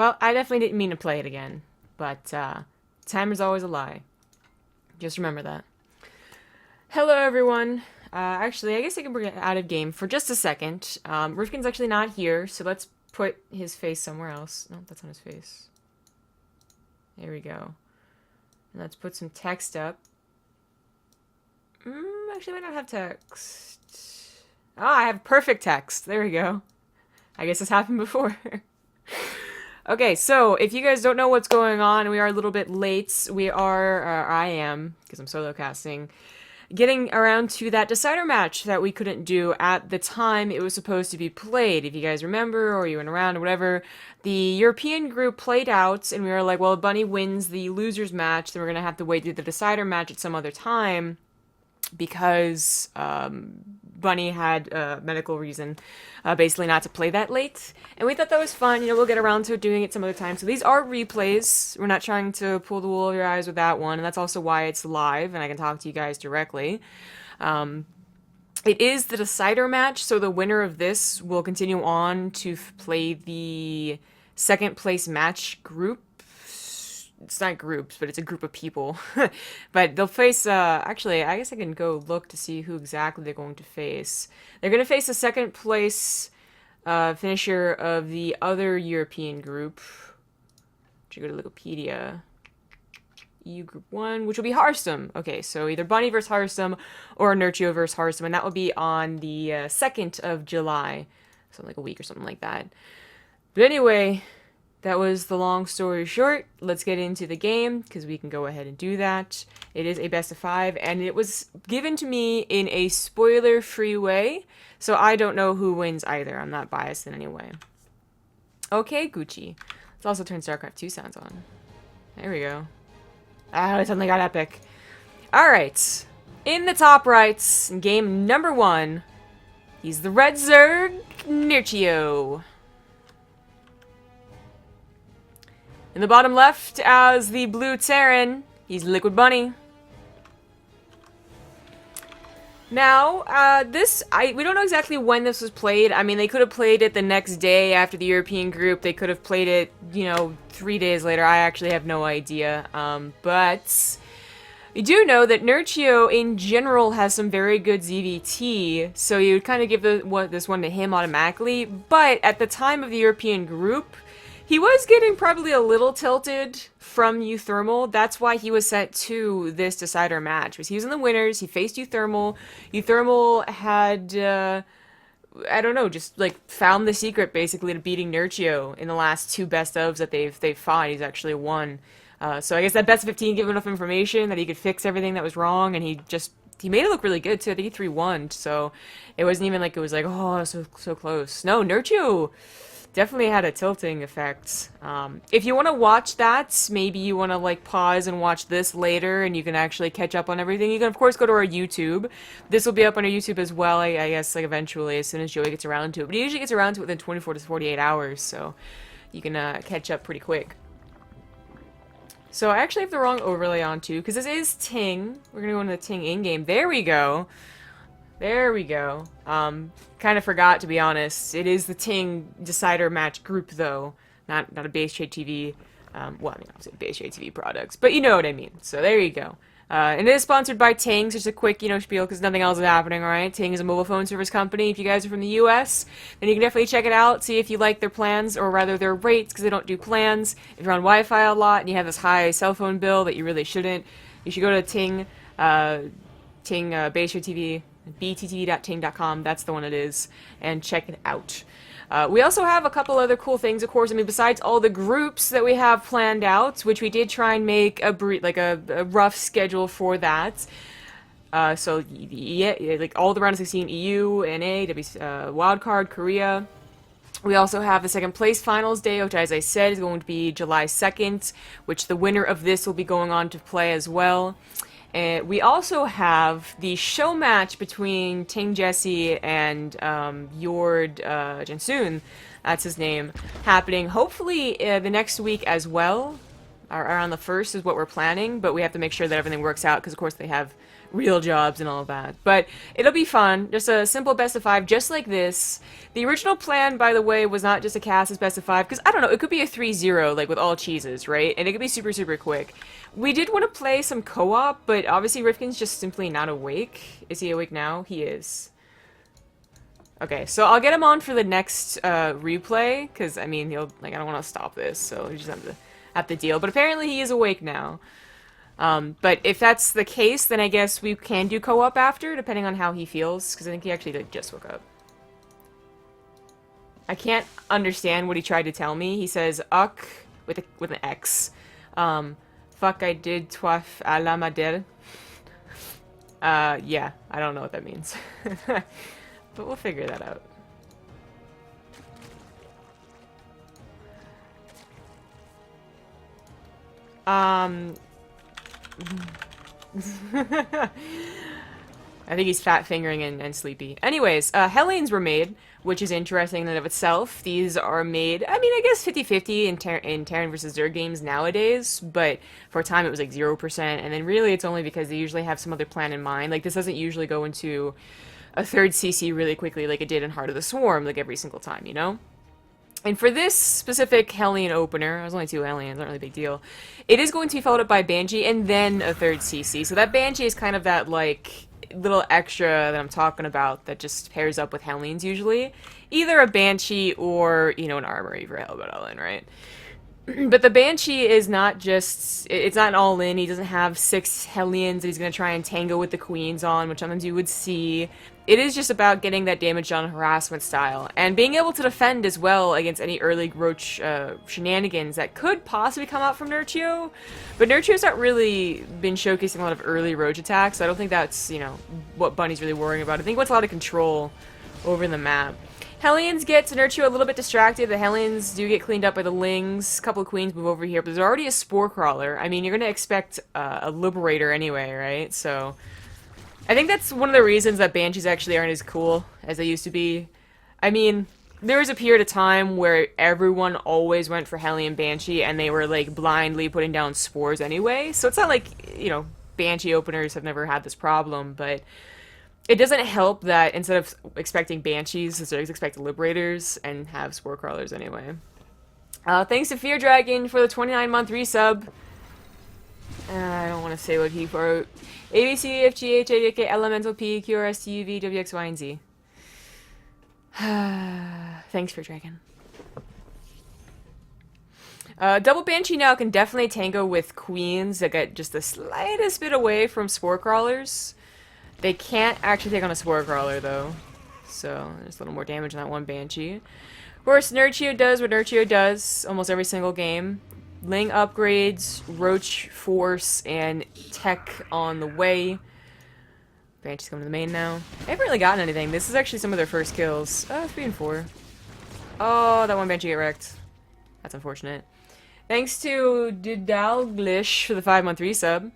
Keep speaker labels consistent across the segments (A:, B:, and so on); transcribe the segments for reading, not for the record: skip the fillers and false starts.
A: Well, I definitely didn't mean to play it again, but time is always a lie. Just remember that. Hello, everyone. Actually, I guess I can bring it out of game for just a second. Rifkin's actually not here, so let's put his face somewhere else. No, that's not his face. There we go. And let's put some text up. Actually, I might not have text. Ah, I have perfect text. There we go. I guess this happened before. Okay, so if you guys don't know what's going on, we are a little bit late. We are, I am, because I'm solo casting, getting around to that decider match that we couldn't do at the time it was supposed to be played. If you guys remember, or you went around, or whatever, the European group played out, and we were like, well, if Bunny wins the losers match, then we're going to have to wait to the decider match at some other time, because Bunny had a medical reason, basically not to play that late. And we thought that was fun. You know, we'll get around to doing it some other time. So these are replays. We're not trying to pull the wool over your eyes with that one. And that's also why it's live, and I can talk to you guys directly. It is the decider match, so the winner of this will continue on to play the second place match group. It's not groups, but it's a group of people. But they'll face, actually, I guess I can go look to see who exactly they're going to face. They're going to face the second place finisher of the other European group. Should go to Wikipedia. EU Group 1, which will be Harsum. Okay, so either Bunny versus Harsum or Nerchio versus Harsum, and that will be on the 2nd of July. So like a week or something like that. But anyway, that was the long story short. Let's get into the game, because we can go ahead and do that. It is a best of 5, and it was given to me in a spoiler-free way, so I don't know who wins either. I'm not biased in any way. Okay, Gucci. Let's also turn StarCraft 2 sounds on. There we go. Ah, it suddenly got epic. Alright. In the top right, in game number 1, he's the Red Zerg, Nerchio. In the bottom left, as the blue Terran, he's Liquid Bunny. Now, we don't know exactly when this was played. I mean, they could have played it the next day after the European group. They could have played it, you know, 3 days later. I actually have no idea. But we do know that Nerchio, in general, has some very good ZVT, so you would kind of give this one to him automatically. But at the time of the European group, he was getting probably a little tilted from Euthermal. That's why he was sent to this decider match. Because he was in the winners, he faced Euthermal. Euthermal had, I don't know, just like found the secret basically to beating Nerchio in the last 2 best ofs that they've fought. He's actually won. So I guess that best of 15 gave him enough information that he could fix everything that was wrong, and he made it look really good too. I think he 3-1, so it wasn't even like it was like, oh, so close. No, Nerchio definitely had a tilting effect. If you want to watch that, maybe you want to like pause and watch this later and you can actually catch up on everything. You can of course go to our YouTube. This will be up on our YouTube as well, I guess, like eventually as soon as Joey gets around to it. But he usually gets around to it within 24 to 48 hours, so you can catch up pretty quick. So I actually have the wrong overlay on too, because this is TING. We're going to go into the TING in-game. There we go. There we go. Kind of forgot, to be honest. It is the TING decider match group, though. Not a BaseTradeTV, well, I mean, obviously BaseTradeTV products, but you know what I mean. So there you go. And it is sponsored by TING, so just a quick, spiel, because nothing else is happening, alright? TING is a mobile phone service company. If you guys are from the US, then you can definitely check it out, see if you like their plans, or rather their rates, because they don't do plans. If you're on Wi-Fi a lot, and you have this high cell phone bill that you really shouldn't, you should go to TING, BaseTradeTV, bttv.ting.com, that's the one it is, and check it out. We also have a couple other cool things, of course. I mean, besides all the groups that we have planned out, which we did try and make a rough schedule for that. So, yeah, like all the round of 16, EU, NA, Wildcard, Korea. We also have the second place finals day, which, as I said, is going to be July 2nd, which the winner of this will be going on to play as well. And we also have the show match between Ting Jesse and Jord Jensun, that's his name, happening hopefully the next week as well. Around the 1st is what we're planning, but we have to make sure that everything works out because, of course, they have real jobs and all that. But it'll be fun. Just a simple best of 5, just like this. The original plan, by the way, was not just a cast as best of 5, because I don't know, it could be a 3-0, like with all cheeses, right? And it could be super, super quick. We did want to play some co-op, but obviously Rifkin's just simply not awake. Is he awake now? He is. Okay, so I'll get him on for the next replay, because, I mean, he'll, like, I don't want to stop this, so we just have to deal. But apparently he is awake now. But if that's the case, then I guess we can do co-op after, depending on how he feels, because I think he actually like, just woke up. I can't understand what he tried to tell me. He says, "Uck," with an X. Fuck, I did twaf a la madel. Yeah, I don't know what that means. But we'll figure that out. I think he's fat fingering and sleepy. Anyways, Hellenes were made, which is interesting in and of itself. These are made, I mean, I guess 50-50 in Terran versus Zerg games nowadays, but for a time it was like 0%, and then really it's only because they usually have some other plan in mind. Like, this doesn't usually go into a third CC really quickly like it did in Heart of the Swarm, like every single time, you know? And for this specific Hellion opener, there's only 2 Hellions, not really a big deal, it is going to be followed up by Banshee and then a third CC. So that Banshee is kind of that, like, little extra that I'm talking about that just pairs up with Hellions usually. Either a Banshee or, you know, an Armory for Hellbound Ellen, right? But the Banshee is not just, it's not an all-in. He doesn't have 6 Hellions that he's going to try and tango with the Queens on, which sometimes you would see. It is just about getting that damage on harassment style, and being able to defend as well against any early Roach shenanigans that could possibly come out from Nerchio. But Nerchio's not really been showcasing a lot of early Roach attacks, so I don't think that's, you know, what Bunny's really worrying about. I think he wants a lot of control over the map. Hellions get Nerchio a little bit distracted. The Hellions do get cleaned up by the Lings. A couple of Queens move over here, but there's already a Spore Crawler. I mean, you're going to expect a Liberator anyway, right? So I think that's one of the reasons that Banshees actually aren't as cool as they used to be. I mean, there was a period of time where everyone always went for Hellion Banshee, and they were, like, blindly putting down spores anyway. So it's not like, you know, Banshee openers have never had this problem, but it doesn't help that instead of expecting Banshees, the Zergs expect Liberators and have Spore Crawlers anyway. Thanks to Fear Dragon for the 29-month resub. I don't want to say what he wrote. A, B, C, F, G, H, A, J, K, Elemental, P, Q, R, S, T, U, V, W, X, Y, and Z. Thanks, Fear Dragon. Double Banshee now can definitely tango with Queens that get just the slightest bit away from Spore Crawlers. They can't actually take on a Spore Crawler, though. So, there's a little more damage on that one Banshee. Of course, Nerchio does what Nerchio does almost every single game. Ling upgrades, Roach Force, and Tech on the way. Banshee's coming to the main now. They haven't really gotten anything. This is actually some of their first kills. 3 and 4. Oh, that one Banshee get wrecked. That's unfortunate. Thanks to Dudalglish for the 5-month resub.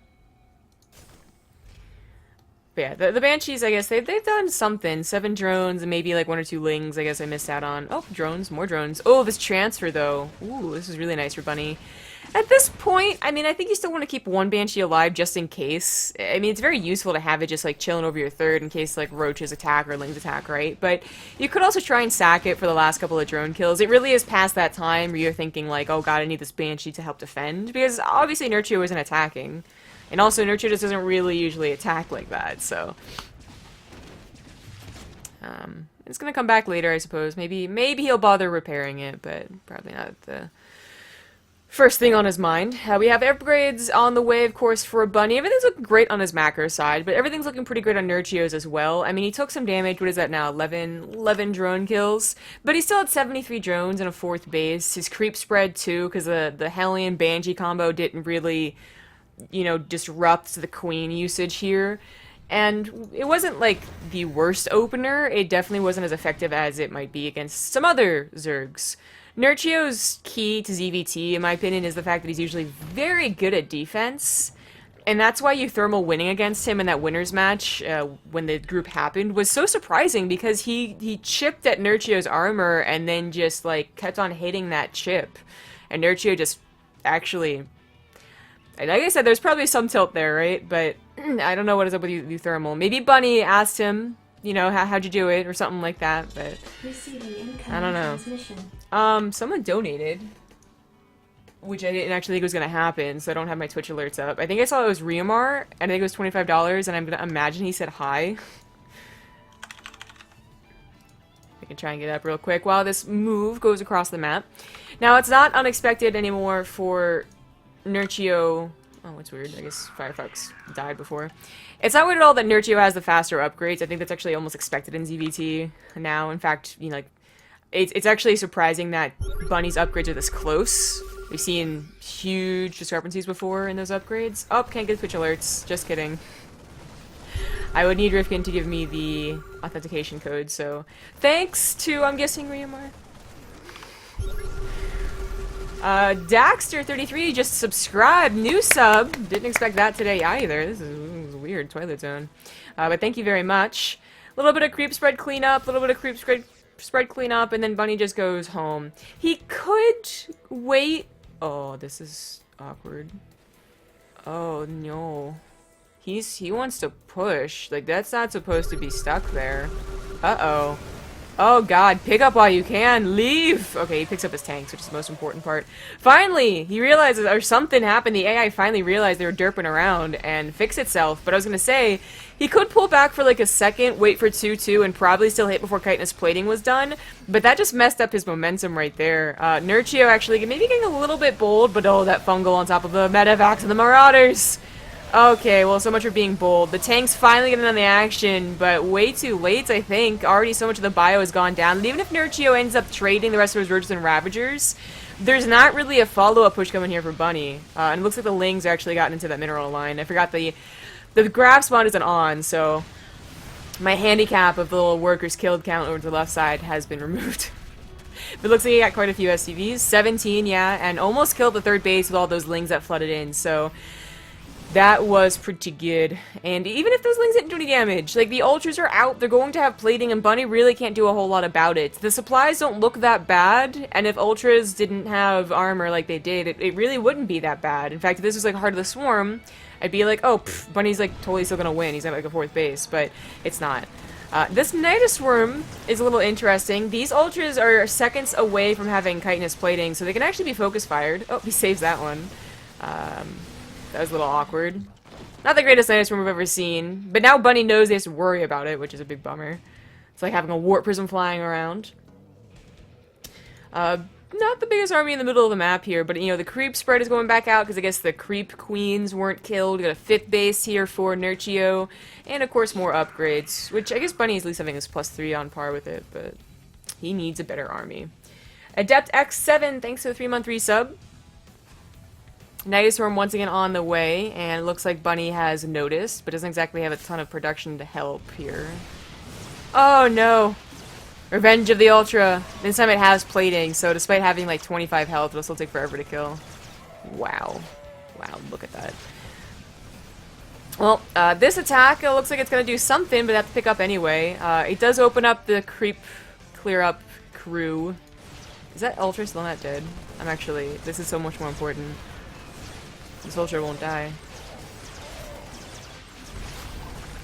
A: But yeah, the Banshees, I guess, they've done something. 7 drones and maybe like 1 or 2 Lings, I guess I missed out on. Oh, drones, more drones. Oh, this transfer, though. Ooh, this is really nice for Bunny. At this point, I mean, I think you still want to keep 1 Banshee alive just in case. I mean, it's very useful to have it just, like, chilling over your third in case, like, Roaches attack or Lings attack, right? But you could also try and sack it for the last couple of drone kills. It really is past that time where you're thinking, like, oh god, I need this Banshee to help defend. Because obviously Nerchio isn't attacking. And also, Nerchio just doesn't really usually attack like that, so it's gonna come back later, I suppose. Maybe he'll bother repairing it, but probably not the first thing on his mind. We have upgrades on the way, of course, for Bunny. Everything's looking great on his macro side, but everything's looking pretty good on Nerchio's as well. I mean, he took some damage. What is that now? 11 drone kills, but he still had 73 drones and a 4th base. His creep spread too, because the Hellion Banshee combo didn't really, you know, disrupt the Queen usage here. And it wasn't, like, the worst opener. It definitely wasn't as effective as it might be against some other Zergs. Nerchio's key to ZVT, in my opinion, is the fact that he's usually very good at defense. And that's why you thermal winning against him in that winner's match, when the group happened, was so surprising, because he chipped at Nerchio's armor and then just, like, kept on hitting that chip. And Nerchio just actually... Like I said, there's probably some tilt there, right? But I don't know what is up with you thermal. Maybe Bunny asked him, you know, how'd you do it or something like that, but I don't know. Someone donated, which I didn't actually think was gonna happen, so I don't have my Twitch alerts up. I think I saw it was Riamar, and I think it was $25, and I'm gonna imagine he said hi. I can try and get up real quick while this move goes across the map. Now, it's not unexpected anymore for Nerchio. Oh, it's weird. I guess Firefox died before. It's not weird at all that Nerchio has the faster upgrades. I think that's actually almost expected in ZVT now. In fact, you know, like, it's actually surprising that Bunny's upgrades are this close. We've seen huge discrepancies before in those upgrades. Oh, can't get Twitch alerts. Just kidding. I would need Rifkin to give me the authentication code, so thanks to, I'm guessing, Riamar. Daxter33 just subscribed. New sub. Didn't expect that today either. This is weird. Twilight Zone. But thank you very much. A little bit of creep spread cleanup, a little bit of creep spread cleanup, and then Bunny just goes home. He could wait. Oh, this is awkward. Oh, no. He wants to push. Like, that's not supposed to be stuck there. Uh-oh. Oh god, pick up while you can. Leave! Okay, he picks up his tanks, which is the most important part. Finally! He realizes, or something happened, the AI finally realized they were derping around and fix itself. But I was gonna say, he could pull back for like a second, wait for 2-2, and probably still hit before chitinous plating was done. But that just messed up his momentum right there. Nerchio actually maybe getting a little bit bold, but oh, that fungal on top of the medevacs and the marauders! Okay, well, so much for being bold. The tank's finally getting on the action, but way too late, I think. Already so much of the bio has gone down. And even if Nerchio ends up trading the rest of his Ridges and Ravagers, there's not really a follow-up push coming here for Bunny. And it looks like the Lings actually gotten into that mineral line. I forgot the grab spawn isn't on, so my handicap of the little workers killed count over to the left side has been removed. But it looks like he got quite a few SCVs. 17, yeah, and almost killed the third base with all those Lings that flooded in, so that was pretty good. And even if those Lings didn't do any damage, like, the Ultras are out, they're going to have plating, and Bunny really can't do a whole lot about it. The supplies don't look that bad, and if Ultras didn't have armor like they did, it really wouldn't be that bad. In fact, if this was like Heart of the Swarm, I'd be like, oh, pff, Bunny's like totally still gonna win, he's at like a 4th base, but it's not. This Nidus Swarm is a little interesting. These Ultras are seconds away from having chitinous plating, so they can actually be focus fired. Oh, he saves that one. That was a little awkward. Not the greatest Nidus Swarm we've ever seen, but now Bunny knows he has to worry about it, which is a big bummer. It's like having a warp prism flying around. Not the biggest army in the middle of the map here, but, you know, the creep spread is going back out because I guess the creep queens weren't killed. We got a 5th base here for Nerchio, and of course more upgrades, which I guess Bunny is at least having his +3 on par with it, but he needs a better army. Adept X7, thanks for the 3-month resub. Nidus Swarm once again on the way, and it looks like Bunny has noticed, but doesn't exactly have a ton of production to help here. Oh no! Revenge of the Ultra. This time it has plating, so despite having like 25 health, it'll still take forever to kill. Wow. Wow, look at that. Well, this attack, it looks like it's going to do something, but I have to pick up anyway. It does open up the creep clear up crew. Is that Ultra still not dead? I'm actually, this is so much more important. This Ultra won't die.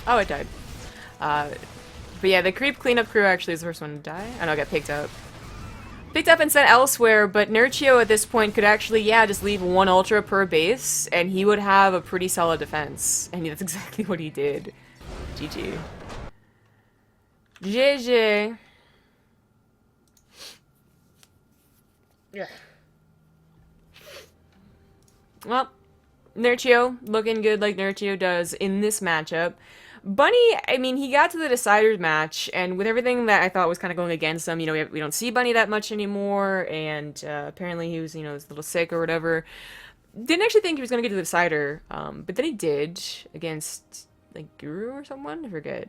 A: Oh, it died. But yeah, the creep cleanup crew actually is the first one to die. I know, I got picked up. Picked up and sent elsewhere, but Nerchio at this point could actually, yeah, just leave 1 Ultra per base, and he would have a pretty solid defense. And that's exactly what he did. GG. GG. Yeah. Well, Nerchio looking good like Nerchio does in this matchup. Bunny, I mean, he got to the Deciders match, and with everything that I thought was kind of going against him, you know, we don't see Bunny that much anymore, and apparently he was, you know, a little sick or whatever. Didn't actually think he was going to get to the Decider, but then he did against, like, Guru or someone? I forget.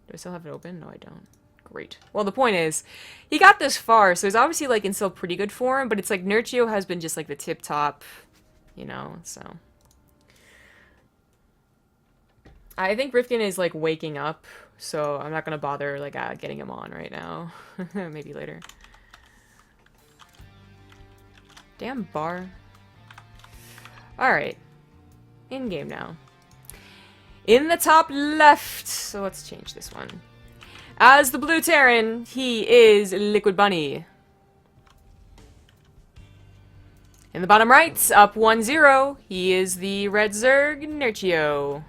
A: Do I still have it open? No, I don't. Great. Well, the point is, he got this far, so he's obviously, like, in still pretty good form, but it's like Nerchio has been just, like, the tip-top, you know, so. I think Rifkin is, like, waking up, so I'm not gonna bother, like, getting him on right now. Maybe later. Damn bar. Alright. in-game now. In the top left, so let's change this one. As the Blue Terran, he is Liquid Bunny. In the bottom right, up 1-0, he is the Red Zerg Nerchio.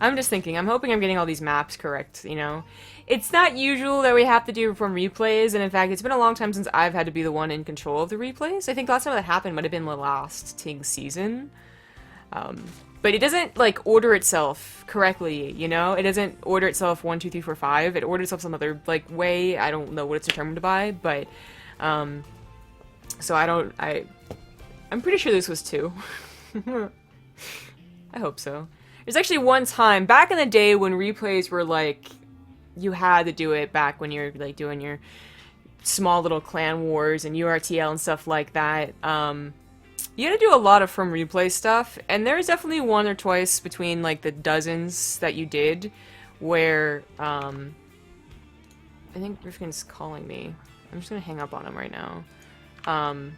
A: I'm just thinking, I'm hoping I'm getting all these maps correct, you know? It's not usual that we have to do from replays, and in fact, it's been a long time since I've had to be the one in control of the replays. I think the last time that happened might have been the last TING season. But it doesn't, like, order itself correctly, you know? It doesn't order itself 1, 2, 3, 4, 5. It orders itself some other, like, way. I don't know what it's determined by, but, so I'm pretty sure this was 2. I hope so. There's actually one time, back in the day when replays were, like, you had to do it back when you're, like, doing your small little clan wars and URTL and stuff like that, you had to do a lot of from replay stuff, and there's definitely one or twice between, like, the dozens that you did where, I think Rifkin's calling me. I'm just gonna hang up on him right now. Hold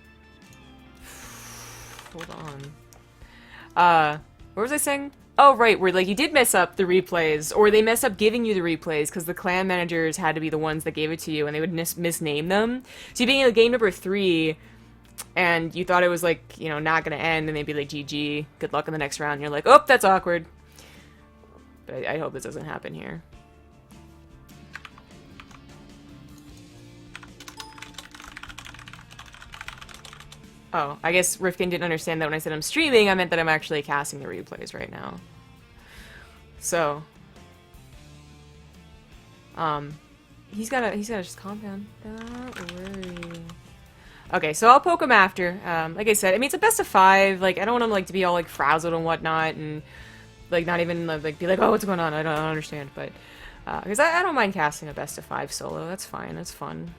A: on. What was I saying? Oh, right, where, like, you did mess up the replays, or they messed up giving you the replays, because the clan managers had to be the ones that gave it to you, and they would misname them. So you'd be in game number 3, and you thought it was, like, you know, not gonna end, and they'd be like, GG, good luck in the next round, and you're like, oh, that's awkward. But I hope this doesn't happen here. Oh, I guess Rifkin didn't understand that when I said I'm streaming, I meant that I'm actually casting the replays right now. So, he's gotta just calm down. Don't worry. Okay, so I'll poke him after. Like I said, I mean, it's a best of 5. Like, I don't want him, like, to be all, like, frazzled and whatnot, and, like, not even, like, be like, oh, what's going on? I don't understand, but, because I don't mind casting a best of 5 solo. That's fine. That's fun.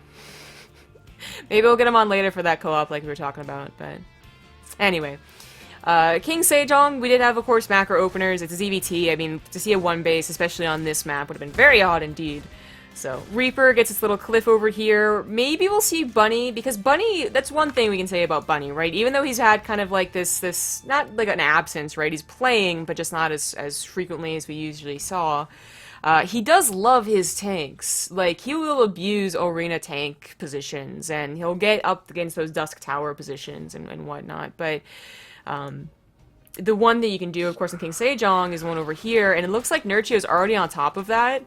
A: Maybe we'll get him on later for that co-op like we were talking about, but anyway. King Sejong, we did have, of course, macro openers. It's a ZVT. I mean, to see a 1 base, especially on this map, would have been very odd indeed. So, Reaper gets its little cliff over here. Maybe we'll see Bunny, because Bunny, that's one thing we can say about Bunny, right? Even though he's had kind of like this not like an absence, right? He's playing, but just not as frequently as we usually saw. He does love his tanks. Like, he will abuse arena tank positions, and he'll get up against those Dusk Tower positions and whatnot, but, the one that you can do, of course, in King Sejong is one over here, and it looks like Nerchio is already on top of that.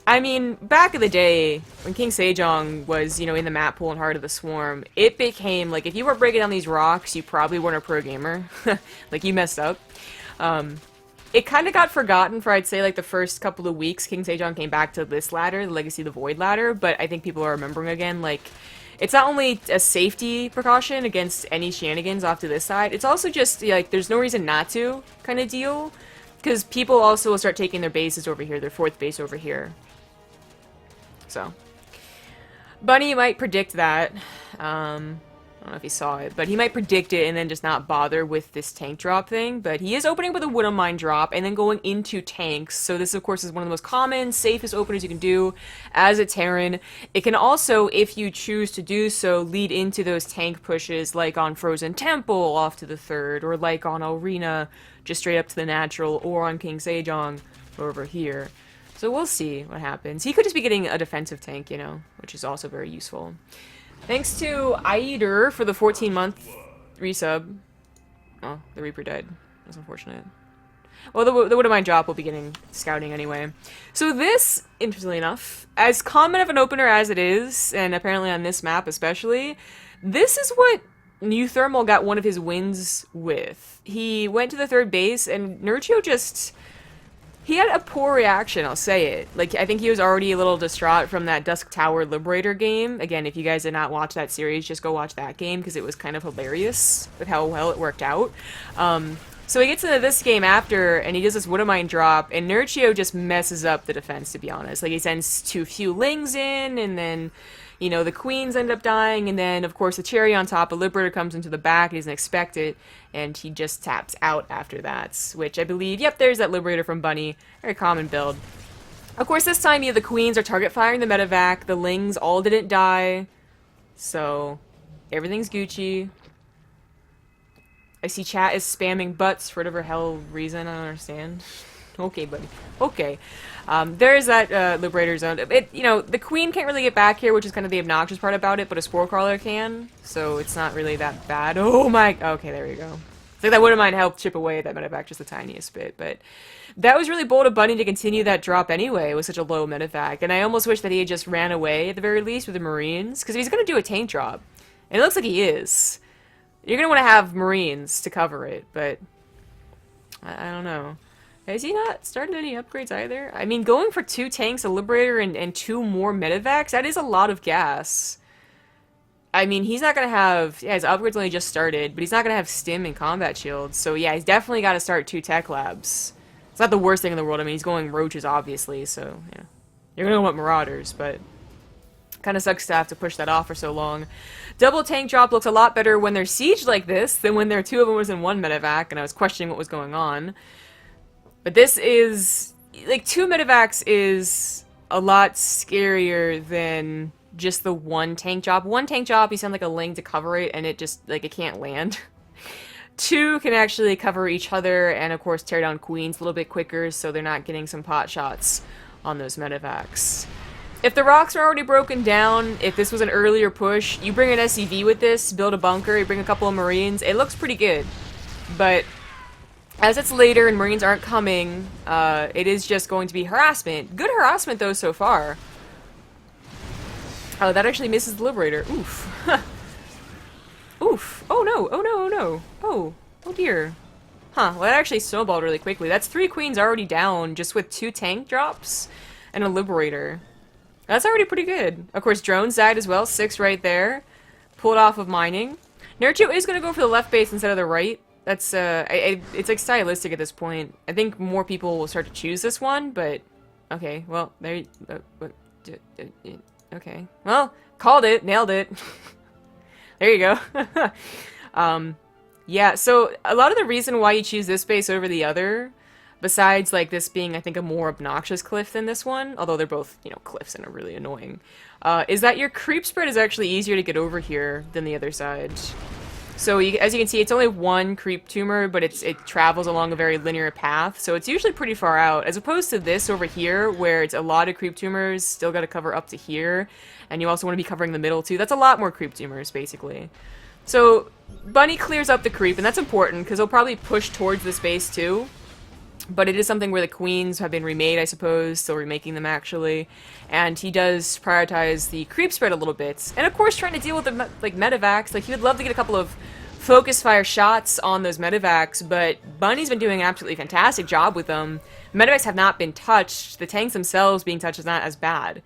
A: I mean, back in the day, when King Sejong was, you know, in the map pool and Heart of the Swarm, it became, like, if you were breaking down these rocks, you probably weren't a pro gamer. Like, you messed up. It kind of got forgotten for, I'd say, like, the first couple of weeks King Sejong came back to this ladder, the Legacy of the Void ladder, but I think people are remembering again, like, it's not only a safety precaution against any shenanigans off to this side, it's also just, like, there's no reason not to kind of deal, because people also will start taking their bases over here, their 4th base over here. So, Bunny might predict that. I don't know if he saw it, but he might predict it and then just not bother with this tank drop thing. But he is opening with a Wood on Mine drop and then going into tanks. So this, of course, is one of the most common, safest openers you can do as a Terran. It can also, if you choose to do so, lead into those tank pushes like on Frozen Temple off to the 3rd, or like on Arena just straight up to the natural, or on King Sejong over here. So we'll see what happens. He could just be getting a defensive tank, you know, which is also very useful. Thanks to Aider for the 14-month resub. Oh, the Reaper died. That's unfortunate. Well, the Wood of Mine drop will be getting scouting anyway. So this, interestingly enough, as common of an opener as it is, and apparently on this map especially, this is what New Thermal got one of his wins with. He went to the 3rd base, and Nerchio just... he had a poor reaction, I'll say it. Like, I think he was already a little distraught from that Dusk Tower Liberator game. Again, if you guys did not watch that series, just go watch that game, because it was kind of hilarious with how well it worked out. So he gets into this game after, and he does this Wood of Mine drop, and Nerchio just messes up the defense, to be honest. Like, he sends too few Lings in, and then, you know, the Queens end up dying, and then, of course, the cherry on top, a Liberator comes into the back, he doesn't expect it, and he just taps out after that, which I believe, yep, there's that Liberator from Bunny. Very common build. Of course, this time, the Queens are target firing the medevac, the Lings all didn't die, so Everything's Gucci. I see chat is spamming butts for whatever hell reason. I don't understand. Okay, buddy. Okay. There's that Liberator Zone. You know, the Queen can't really get back here, which is kind of the obnoxious part about it, but a Spore Crawler can, so it's not really that bad. Oh my... Okay, there we go. I think that would have might help chip away that medevac just the tiniest bit, but that was really bold of Bunny to continue that drop anyway with such a low medevac, and I almost wish that he had just ran away at the very least with the Marines, because if he's going to do a tank drop, and it looks like he is, you're going to want to have Marines to cover it, but I don't know. Has he not started any upgrades either? I mean, going for 2 tanks, a Liberator, and 2 more medevacs, that is a lot of gas. I mean, he's not going to have... Yeah, his upgrades only just started, but he's not going to have stim and combat shields. So yeah, he's definitely got to start 2 tech labs. It's not the worst thing in the world. I mean, he's going roaches, obviously, so yeah. You're going to want marauders, but... Kind of sucks to have to push that off for so long. Double tank drop looks a lot better when they're sieged like this than when there are 2 of them was in 1 medevac, and I was questioning what was going on. But this is... Like, 2 medevacs is a lot scarier than just the 1 tank drop. 1 tank drop, you send like a Ling to cover it, and it just, like, it can't land. 2 can actually cover each other, and of course tear down Queens a little bit quicker, so they're not getting some pot shots on those medevacs. If the rocks are already broken down, if this was an earlier push, you bring an SCV with this, build a bunker, you bring a couple of Marines, it looks pretty good. But as it's later and Marines aren't coming, it is just going to be harassment. Good harassment, though, so far. Oh, that actually misses the Liberator. Oof. Oof. Oh, no. Oh, no. Oh, no. Oh. Oh, dear. Huh. Well, that actually snowballed really quickly. That's 3 Queens already down, just with 2 tank drops and a Liberator. That's already pretty good. Of course, drones died as well. 6 right there. Pulled off of mining. Nerchio is going to go for the left base instead of the right. That's, it's like stylistic at this point. I think more people will start to choose this one, but... Okay, well, there... okay. Well, called it. Nailed it. There you go. Yeah, so a lot of the reason why you choose this base over the other... Besides, like, this being, I think, a more obnoxious cliff than this one, although they're both, you know, cliffs and are really annoying, is that your creep spread is actually easier to get over here than the other side. So, as you can see, it's only 1 creep tumor, but it travels along a very linear path, so it's usually pretty far out, as opposed to this over here, where it's a lot of creep tumors, still gotta cover up to here, and you also want to be covering the middle, too. That's a lot more creep tumors, basically. So, Bunny clears up the creep, and that's important, because he'll probably push towards this base, too. But it is something where the Queens have been remade, I suppose, still remaking them actually, and he does prioritize the creep spread a little bit, and of course trying to deal with the like medevacs. Like, he would love to get a couple of focus fire shots on those medevacs, but Bunny's been doing an absolutely fantastic job with them. Medevacs have not been touched. The tanks themselves being touched is not as bad.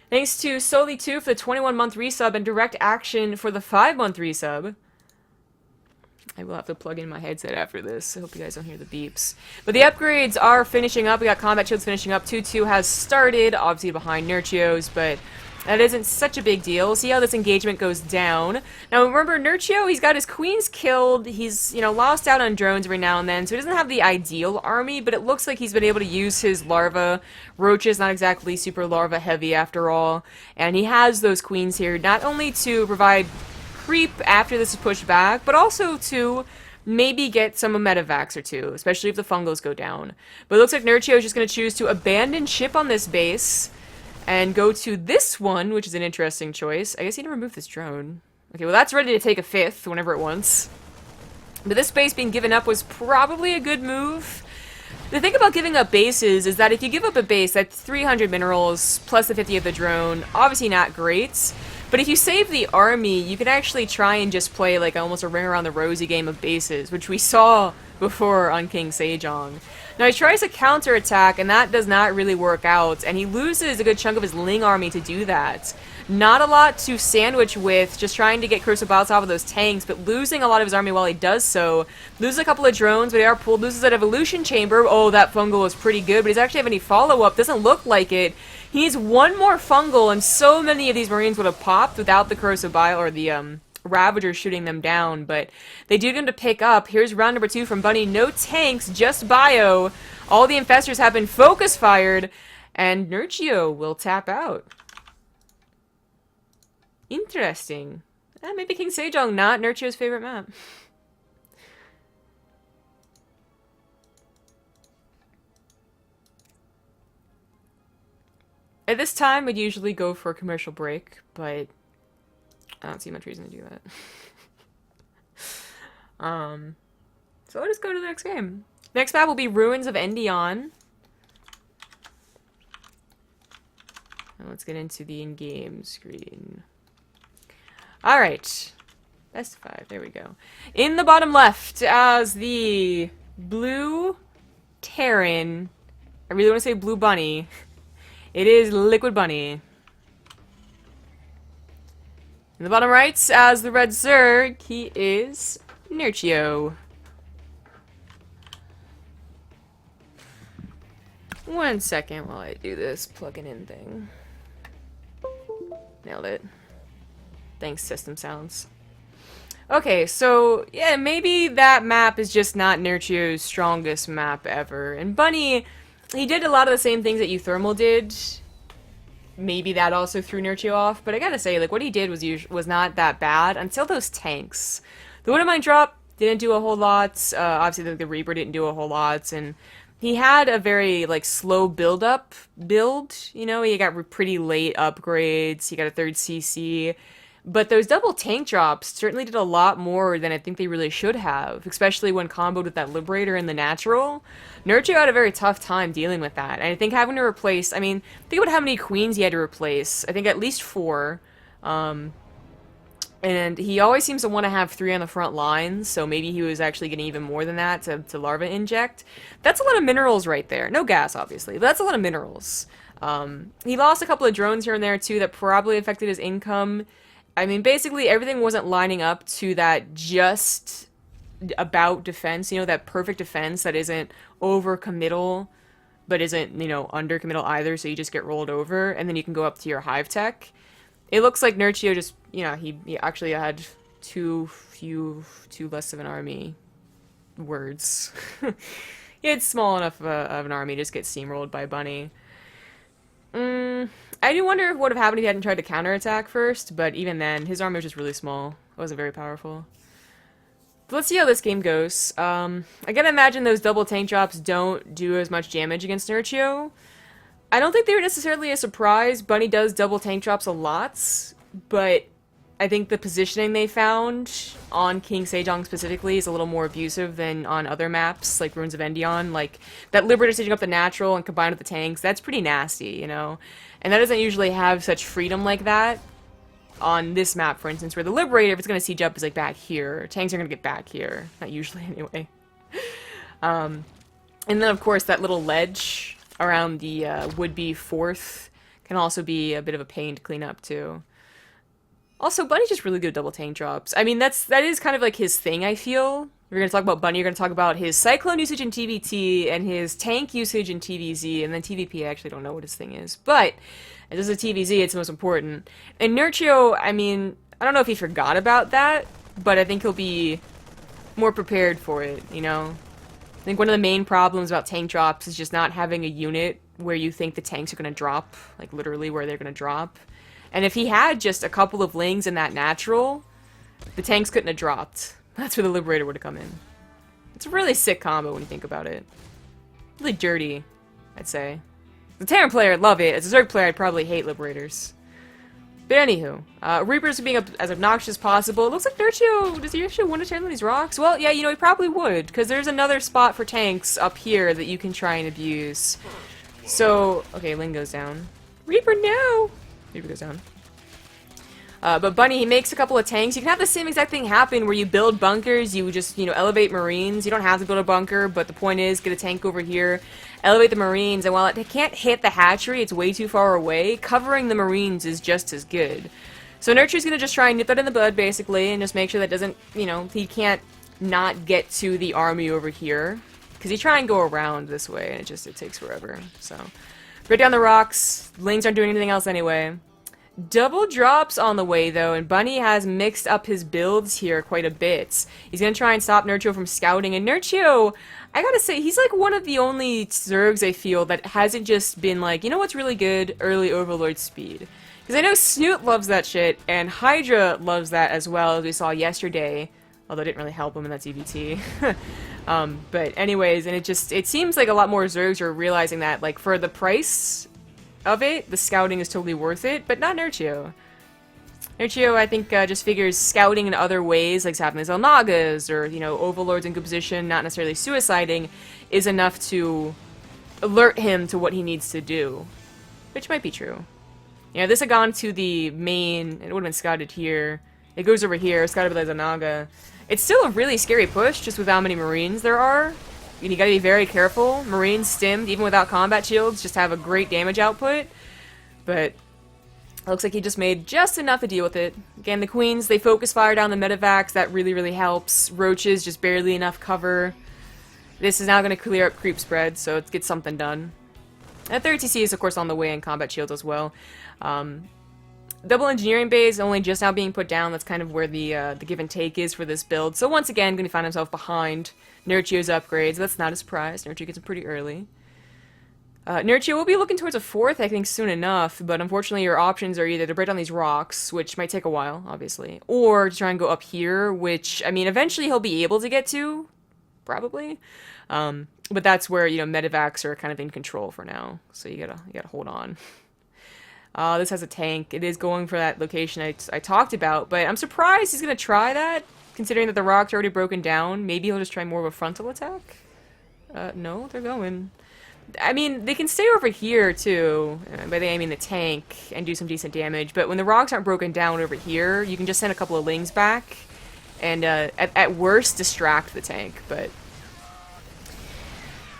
A: Thanks to Soli2 for the 21-month resub and Direct Action for the 5-month resub. I will have to plug in my headset after this. I hope you guys don't hear the beeps. But the upgrades are finishing up. We got combat shields finishing up. 2-2 has started, obviously behind Nerchio's, but that isn't such a big deal. See how this engagement goes down. Now remember, Nerchio, he's got his queens killed. He's, you know, lost out on drones every now and then, so he doesn't have the ideal army, but it looks like he's been able to use his larva. Roach is not exactly super larva heavy after all, and he has those queens here, not only to provide creep after this is pushed back, but also to maybe get some medevacs or 2, especially if the fungals go down. But it looks like Nerchio is just going to choose to abandon ship on this base and go to this one, which is an interesting choice. I guess he need to remove this drone. Okay, well that's ready to take a 5th whenever it wants. But this base being given up was probably a good move. The thing about giving up bases is that if you give up a base, that's 300 minerals plus the 50 of the drone, obviously not great. But if you save the army, you can actually try and just play like almost a ring around the rosy game of bases, which we saw before on King Sejong. Now he tries to counterattack, and that does not really work out, and he loses a good chunk of his Ling army to do that. Not a lot to sandwich with, just trying to get Corsair off of those tanks, but losing a lot of his army while he does so. Loses a couple of drones, but they are pulled. Loses that evolution chamber. Oh, that fungal was pretty good, but he doesn't actually have any follow-up. Doesn't look like it. He needs 1 more fungal, and so many of these Marines would have popped without the Corsair or the Ravagers shooting them down, but they do get him to pick up. Here's round number 2 from Bunny. No tanks, just bio. All the infestors have been focus fired, and Nerchio will tap out. Interesting. Maybe King Sejong, not Nerchio's favorite map. At this time, I'd usually go for a commercial break, but I don't see much reason to do that. So I'll just go to the next game. Next map will be Ruins of Endion. Now let's get into the in-game screen. Alright. Best of 5, there we go. In the bottom left, as the blue Terran, I really want to say blue bunny, it is Liquid Bunny. In the bottom right, as the red Zerg, he is Nerchio. One second while I do this plug-in in thing. Nailed it. Thanks, system sounds. Okay, so, yeah, maybe that map is just not Nerchio's strongest map ever. And Bunny, he did a lot of the same things that Euthermal did. Maybe that also threw Nerchio off, but I gotta say, like, what he did was not that bad until those tanks. The Wind of Mine drop didn't do a whole lot. Obviously, the Reaper didn't do a whole lot, and he had a very, like, slow build, you know? He got pretty late upgrades, he got a 3rd CC, but those double tank drops certainly did a lot more than I think they really should have, especially when comboed with that Liberator and the Natural. Nerchio had a very tough time dealing with that, and I think having to replace, I mean, think about how many queens he had to replace. I think at least 4, and he always seems to want to have 3 on the front lines, so maybe he was actually getting even more than that to Larva inject. That's a lot of minerals right there. No gas, obviously, but that's a lot of minerals. He lost a couple of drones here and there, too, that probably affected his income. I mean, basically, everything wasn't lining up to that just about defense, you know, that perfect defense that isn't over-committal, but isn't, you know, under-committal either, so you just get rolled over, and then you can go up to your Hive Tech. It looks like Nerchio just, you know, he actually had too less of an army words. He had small enough of an army to just get steamrolled by Bunny. I do wonder what would have happened if he hadn't tried to counterattack first, but even then, his army was just really small. It wasn't very powerful. But let's see how this game goes. I gotta imagine those double tank drops don't do as much damage against Nerchio. I don't think they were necessarily a surprise. Bunny does double tank drops a lot, but I think the positioning they found on King Sejong specifically is a little more abusive than on other maps, like Ruins of Endion. Like, that Liberator staging up the Natural and combined with the tanks, that's pretty nasty, you know? And that doesn't usually have such freedom like that on this map, for instance, where the Liberator, if it's going to siege up, is like back here. Tanks are going to get back here. Not usually, anyway. And then, of course, that little ledge around the would-be 4th can also be a bit of a pain to clean up, too. Also, Bunny's just really good at double tank drops. I mean, that is kind of like his thing, I feel. We're going to talk about Bunny, you're going to talk about his Cyclone usage in TvT, and his tank usage in TvZ, and then TvP, I actually don't know what his thing is. But, as a TvZ, it's the most important. And Nerchio, I mean, I don't know if he forgot about that, but I think he'll be more prepared for it, you know? I think one of the main problems about tank drops is just not having a unit where you think the tanks are going to drop, like literally where they're going to drop. And if he had just a couple of Lings in that Natural, the tanks couldn't have dropped. That's where the Liberator would have come in. It's a really sick combo when you think about it. Really dirty, I'd say. As a Terran player, I'd love it. As a Zerg player, I'd probably hate Liberators. But anywho, Reapers are being as obnoxious as possible. It looks like Nerchio, does he actually want to turn on these rocks? Well, yeah, you know, he probably would, because there's another spot for tanks up here that you can try and abuse. So, okay, Ling goes down. Reaper, no! Reaper goes down. But Bunny, he makes a couple of tanks. You can have the same exact thing happen where you build bunkers, you just, you know, elevate Marines. You don't have to build a bunker, but the point is, get a tank over here, elevate the Marines, and while it can't hit the hatchery, it's way too far away, covering the Marines is just as good. So Nerchio's gonna just try and nip that in the bud, basically, and just make sure that doesn't, you know, he can't not get to the army over here. Because he try and go around this way, and it takes forever, so. Right down the rocks, Lings aren't doing anything else anyway. Double drops on the way, though, and Bunny has mixed up his builds here quite a bit. He's going to try and stop Nerchio from scouting, and Nerchio, I gotta say, he's like one of the only Zergs I feel that hasn't just been like, you know what's really good? Early Overlord speed. Because I know Snoot loves that shit, and Hydra loves that as well, as we saw yesterday. Although it didn't really help him in that TvT. But anyways, and it seems like a lot more Zergs are realizing that, like, for the price of it, the scouting is totally worth it, but not Nerchio. Nerchio, I think, just figures scouting in other ways, like zapping his Elnagas, or, you know, Overlords in good position, not necessarily suiciding, is enough to alert him to what he needs to do. Which might be true. You know, this had gone to the main, it would have been scouted here. It goes over here, scouted by the Elnaga. It's still a really scary push, just with how many Marines there are. And you gotta be very careful. Marines stimmed, even without combat shields, just have a great damage output. But it looks like he just made just enough to deal with it. Again, the Queens, they focus fire down the medevacs. That really, really helps. Roaches, just barely enough cover. This is now going to clear up creep spread, so let's get something done. And 30TC is, of course, on the way, and combat shields as well. Double engineering base only just now being put down. That's kind of where the give and take is for this build. So once again, going to find himself behind Nerchio's upgrades. That's not a surprise. Nerchio gets it pretty early. Nerchio will be looking towards a 4th, I think, soon enough, but unfortunately your options are either to break down these rocks, which might take a while, obviously, or to try and go up here, which, I mean, eventually he'll be able to get to, probably, but that's where, you know, medevacs are kind of in control for now, so you gotta hold on. This has a tank. It is going for that location I talked about, but I'm surprised he's gonna try that, considering that the rock's already broken down. Maybe he'll just try more of a frontal attack? No, they're going. I mean, they can stay over here, too, by they I mean the tank, and do some decent damage, but when the rocks aren't broken down over here, you can just send a couple of lings back, and at worst, distract the tank, but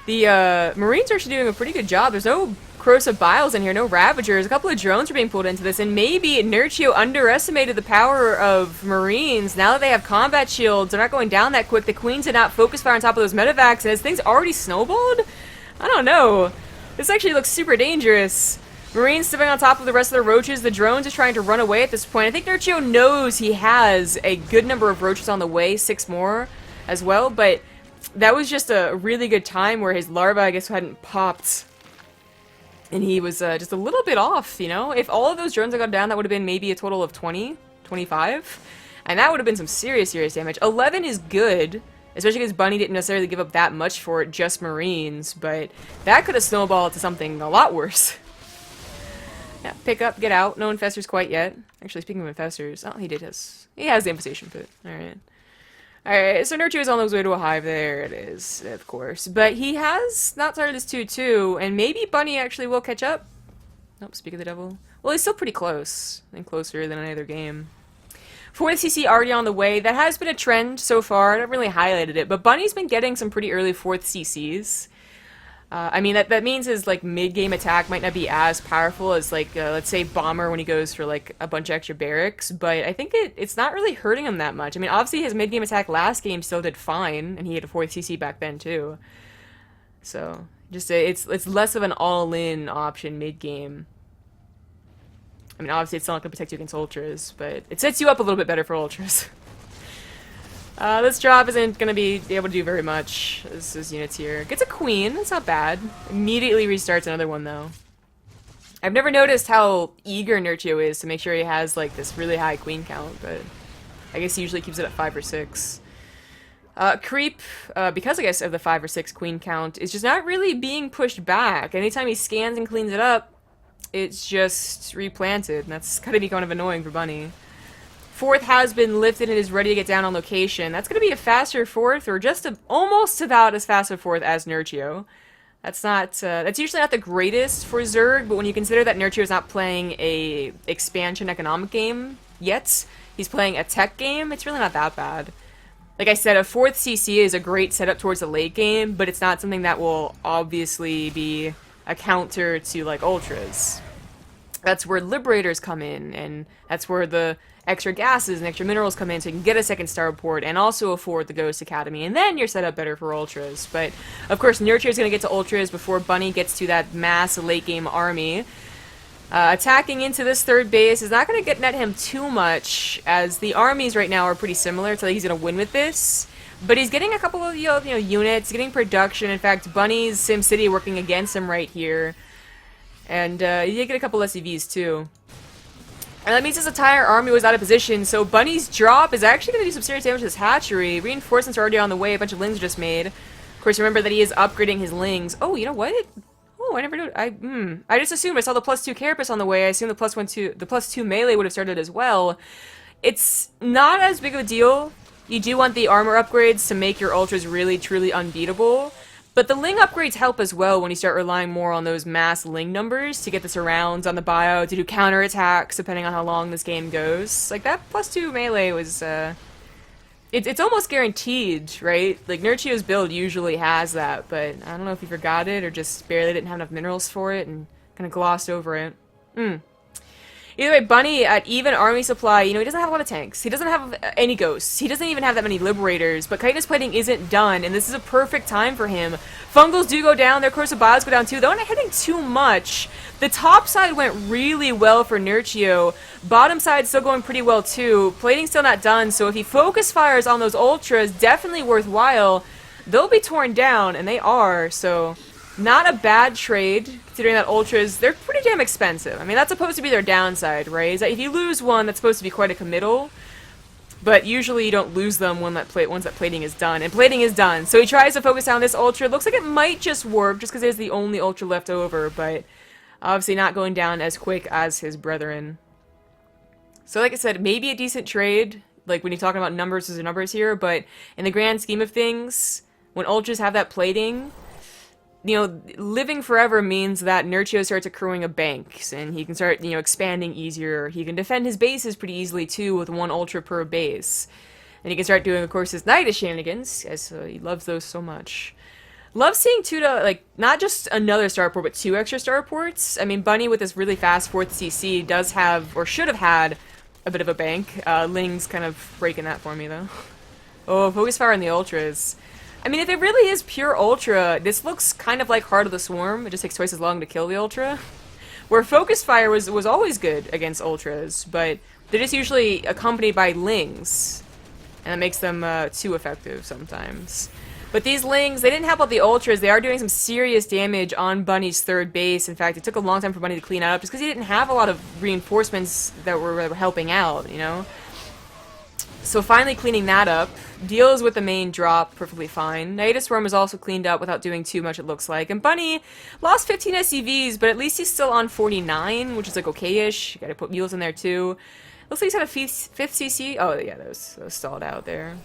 A: the Marines are actually doing a pretty good job. There's no corrosive biles in here, no Ravagers, a couple of drones are being pulled into this, and maybe Nerchio underestimated the power of Marines. Now that they have combat shields, they're not going down that quick. The Queens did not focus fire on top of those medevacs, and as things already snowballed? I don't know. This actually looks super dangerous. Marines sitting on top of the rest of the roaches. The drones are trying to run away at this point. I think Nerchio knows he has a good number of roaches on the way, 6 more as well, but that was just a really good time where his larva, I guess, hadn't popped. And he was just a little bit off, you know? If all of those drones had gone down, that would have been maybe a total of 20, 25. And that would have been some serious, serious damage. 11 is good. Especially because Bunny didn't necessarily give up that much for it, just Marines, but that could have snowballed to something a lot worse. Yeah, pick up, get out. No infestors quite yet. Actually, speaking of infestors, oh, he has the infestation pit. Alright. Alright, so Nerchio is on his way to a hive. There it is, of course. But he has not started his 2-2, and maybe Bunny actually will catch up. Nope, speak of the devil. Well, he's still pretty close. I think closer than any other game. 4th CC already on the way. That has been a trend so far. I haven't really highlighted it, but Bunny's been getting some pretty early 4th CCs. I mean, that means his, like, mid-game attack might not be as powerful as, like, let's say Bomber when he goes for, like, a bunch of extra barracks, but I think it's not really hurting him that much. I mean, obviously his mid-game attack last game still did fine, and he had a 4th CC back then, too. So, just, it's less of an all-in option mid-game. I mean, obviously it's not going to protect you against Ultras, but it sets you up a little bit better for Ultras. This drop isn't going to be able to do very much. This is units here. Gets a Queen, that's not bad. Immediately restarts another one, though. I've never noticed how eager Nerchio is to make sure he has, like, this really high Queen count, but I guess he usually keeps it at 5 or 6. Creep, because I guess of the 5 or 6 Queen count, is just not really being pushed back. Anytime he scans and cleans it up, it's just replanted, and that's gotta be kind of annoying for Bunny. 4th has been lifted and is ready to get down on location. That's gonna be a faster 4th, or just almost about as fast a 4th as Nerchio. That's not, that's usually not the greatest for Zerg, but when you consider that Nerchio is not playing a expansion economic game yet, he's playing a tech game, it's really not that bad. Like I said, a 4th CC is a great setup towards the late game, but it's not something that will obviously be a counter to, like, Ultras. That's where Liberators come in, and that's where the extra gases and extra minerals come in, so you can get a second starport and also afford the Ghost Academy, and then you're set up better for Ultras. But, of course, Nerchio is going to get to Ultras before Bunny gets to that mass late-game army. Attacking into this 3rd base is not going to net him too much, as the armies right now are pretty similar, so he's going to win with this. But he's getting a couple of units, getting production. In fact, Bunny's SimCity working against him right here. And he did get a couple SCVs too. And that means his entire army was out of position, so Bunny's drop is actually going to do some serious damage to this hatchery. Reinforcements are already on the way, a bunch of lings are just made. Of course, remember that he is upgrading his lings. Oh, you know what? Oh, I never knew. I just assumed I saw the +2 carapace on the way. I assumed the +2 melee would have started as well. It's not as big of a deal. You do want the armor upgrades to make your ultras really, truly unbeatable. But the ling upgrades help as well when you start relying more on those mass ling numbers to get the surrounds on the bio, to do counterattacks depending on how long this game goes. Like, that +2 melee was, it's almost guaranteed, right? Like, Nerchio's build usually has that, but I don't know if he forgot it or just barely didn't have enough minerals for it and kind of glossed over it. Either way, Bunny, at even army supply, he doesn't have a lot of tanks. He doesn't have any ghosts. He doesn't even have that many liberators, but chitinous plating isn't done, and this is a perfect time for him. Fungals do go down, their Corsair Bios go down too. They're not hitting too much. The top side went really well for Nerchio. Bottom side still going pretty well too. Plating's still not done, so if he focus fires on those ultras, definitely worthwhile. They'll be torn down, and they are, so not a bad trade, considering that ultras, they're pretty damn expensive. I mean, that's supposed to be their downside, right? Is that if you lose one, that's supposed to be quite a committal. But usually you don't lose them once that plating is done. And plating is done. So he tries to focus down this ultra. Looks like it might just work, just because it is the only ultra left over. But obviously not going down as quick as his brethren. So like I said, maybe a decent trade, like when you're talking about numbers as numbers here. But in the grand scheme of things, when ultras have that plating, living forever means that Nerchio starts accruing a bank, and he can start, expanding easier. He can defend his bases pretty easily, too, with 1 ultra per base. And he can start doing, of course, his Nida shenanigans, as he loves those so much. Love seeing not just another starport, but 2 extra starports. I mean, Bunny, with this really fast 4th CC, does have, or should have had, a bit of a bank. Ling's kind of breaking that for me, though. Oh, focus fire on the ultras. I mean, if it really is pure Ultra, this looks kind of like Heart of the Swarm. It just takes twice as long to kill the Ultra. Where Focus Fire was always good against Ultras, but they're just usually accompanied by Lings. And that makes them too effective sometimes. But these Lings, they didn't help out the Ultras. They are doing some serious damage on Bunny's 3rd base. In fact, it took a long time for Bunny to clean up, just because he didn't have a lot of reinforcements that were helping out, So finally cleaning that up. Deals with the main drop perfectly fine. Nida Swarm is also cleaned up without doing too much, it looks like. And Bunny lost 15 SCVs, but at least he's still on 49, which is like okay-ish. Gotta put mules in there too. Looks like he's had a 5th CC. Oh yeah, that was stalled out there.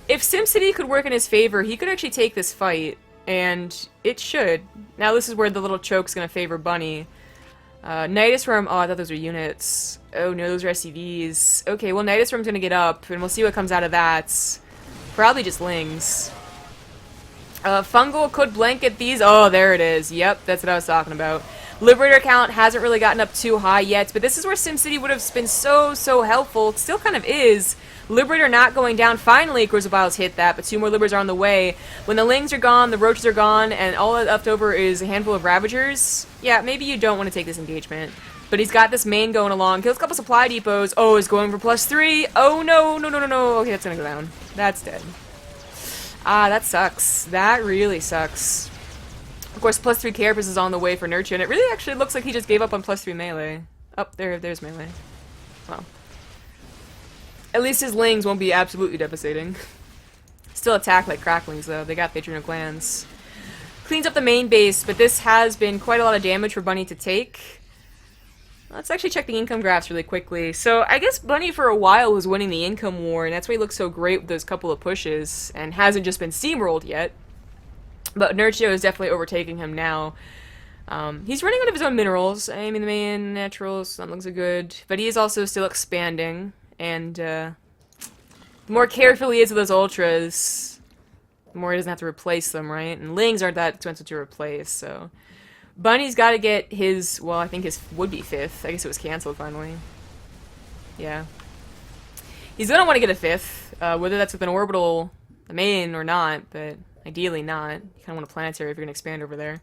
A: If SimCity could work in his favor, he could actually take this fight, and it should. Now this is where the little choke's gonna favor Bunny. Nidus Worm, oh, I thought those were units. Oh no, those are SCVs. Okay, well, Nidus Worm's gonna get up, and we'll see what comes out of that. Probably just Lings. Fungal could blanket these. Oh, there it is. Yep, that's what I was talking about. Liberator count hasn't really gotten up too high yet, but this is where SimCity would have been so helpful. It still kind of is. Liberator not going down. Finally, Corsair Bios hit that, but 2 more Liberators are on the way. When the Lings are gone, the Roaches are gone, and all left over is a handful of Ravagers, yeah, maybe you don't want to take this engagement. But he's got this main going along. Kills a couple supply depots. Oh, he's going for +3. Oh, no. Okay, that's gonna go down. That's dead. Ah, that sucks. That really sucks. Of course, +3 carapace is on the way for Nerchio, and it really actually looks like he just gave up on +3 melee. Oh, there's melee. Well. At least his Lings won't be absolutely devastating. Still attack like Cracklings, though. They got the adrenal glands. Cleans up the main base, but this has been quite a lot of damage for Bunny to take. Let's actually check the income graphs really quickly. So, I guess Bunny for a while was winning the income war, and that's why he looks so great with those couple of pushes, and hasn't just been steamrolled yet. But Nerchio is definitely overtaking him now. He's running out of his own minerals. I mean, the main naturals, some looks good. But he is also still expanding. And the more careful he is with those ultras, the more he doesn't have to replace them, right? And Lings aren't that expensive to replace, so... Bunny's got to get his, well, I think his would-be 5th. I guess it was canceled finally. Yeah. He's going to want to get a 5th, whether that's with an orbital main or not, but ideally not. You kind of want a planetary if you're going to expand over there.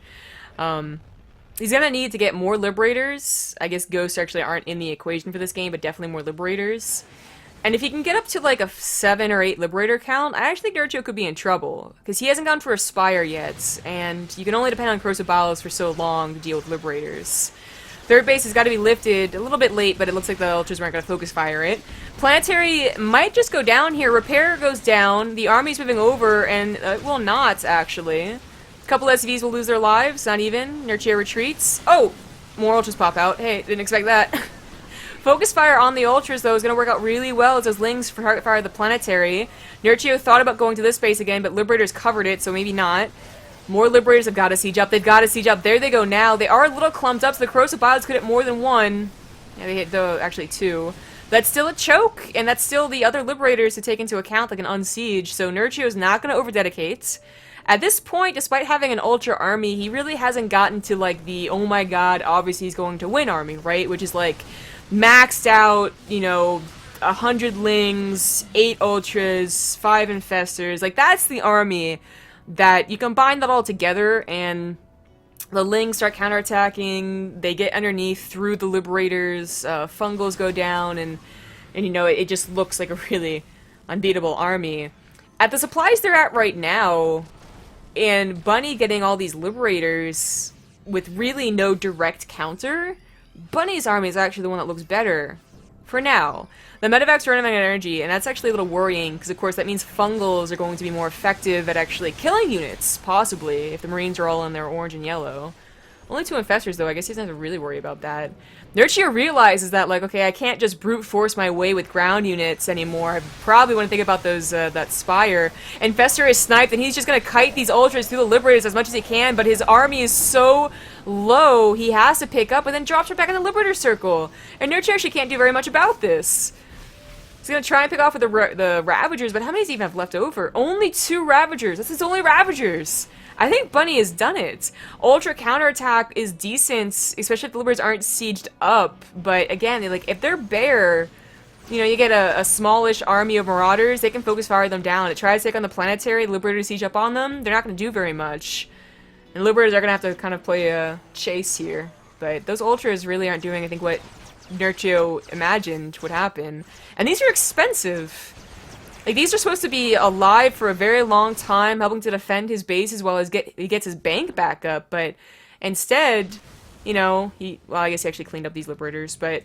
A: He's going to need to get more Liberators. I guess Ghosts actually aren't in the equation for this game, but definitely more Liberators. And if he can get up to like a 7 or 8 Liberator count, I actually think Nerchio could be in trouble. Because he hasn't gone for a Spire yet, and you can only depend on Corsair Battles for so long to deal with Liberators. Third base has got to be lifted a little bit late, but it looks like the Ultras weren't going to focus fire it. Planetary might just go down here. Repair goes down. The army's moving over, and it will not, actually. A couple SCVs will lose their lives, not even. Nerchio retreats. Oh! More Ultras pop out. Hey, didn't expect that. Focus fire on the Ultras, though, is going to work out really well as those Lings target fire the Planetary. Nerchio thought about going to this base again, but Liberators covered it, so maybe not. More Liberators have got to siege up. They've got to siege up. There they go now. They are a little clumped up, so the Corrosive Pilots could hit more than one. Yeah, they hit, though, actually 2. That's still a choke, and that's still the other Liberators to take into account, like an unsiege, so Nerchio is not going to over-dedicate. At this point, despite having an Ultra army, he really hasn't gotten to, like, the, oh my god, obviously he's going to win army, right? Which is, like, maxed out, you know, 100 Lings, 8 Ultras, 5 Infestors. Like, that's the army that you combine that all together, and the Lings start counterattacking, they get underneath through the Liberators, Fungals go down, and you know, it just looks like a really unbeatable army. At the supplies they're at right now, and Bunny getting all these Liberators with really no direct counter, Bunny's army is actually the one that looks better. For now. The Medivacs are running out of energy, and that's actually a little worrying, because of course that means Fungals are going to be more effective at actually killing units, possibly, if the Marines are all in their orange and yellow. Only 2 Infestors, though, I guess he doesn't have to really worry about that. Nerchio realizes that, like, okay, I can't just brute force my way with ground units anymore. I probably want to think about those, that Spire. Infestor is sniped, and he's just gonna kite these Ultras through the Liberators as much as he can, but his army is so low, he has to pick up and then drops her back in the Liberator circle. And Nerchio actually can't do very much about this. He's gonna try and pick off with the Ravagers, but how many does he even have left over? Only 2 Ravagers! That's his only Ravagers! I think Bunny has done it. Ultra counterattack is decent, especially if the Liberators aren't sieged up. But again, like, if they're bare, you know, you get a smallish army of Marauders, they can focus fire them down. It tries to take on the Planetary, the Liberators siege up on them, they're not going to do very much. And Liberators are going to have to kind of play a chase here. But those Ultras really aren't doing, I think, what Nerchio imagined would happen. And these are expensive. Like, these are supposed to be alive for a very long time, helping to defend his base as well as he gets his bank back up, but instead, you know, well, I guess he actually cleaned up these Liberators, but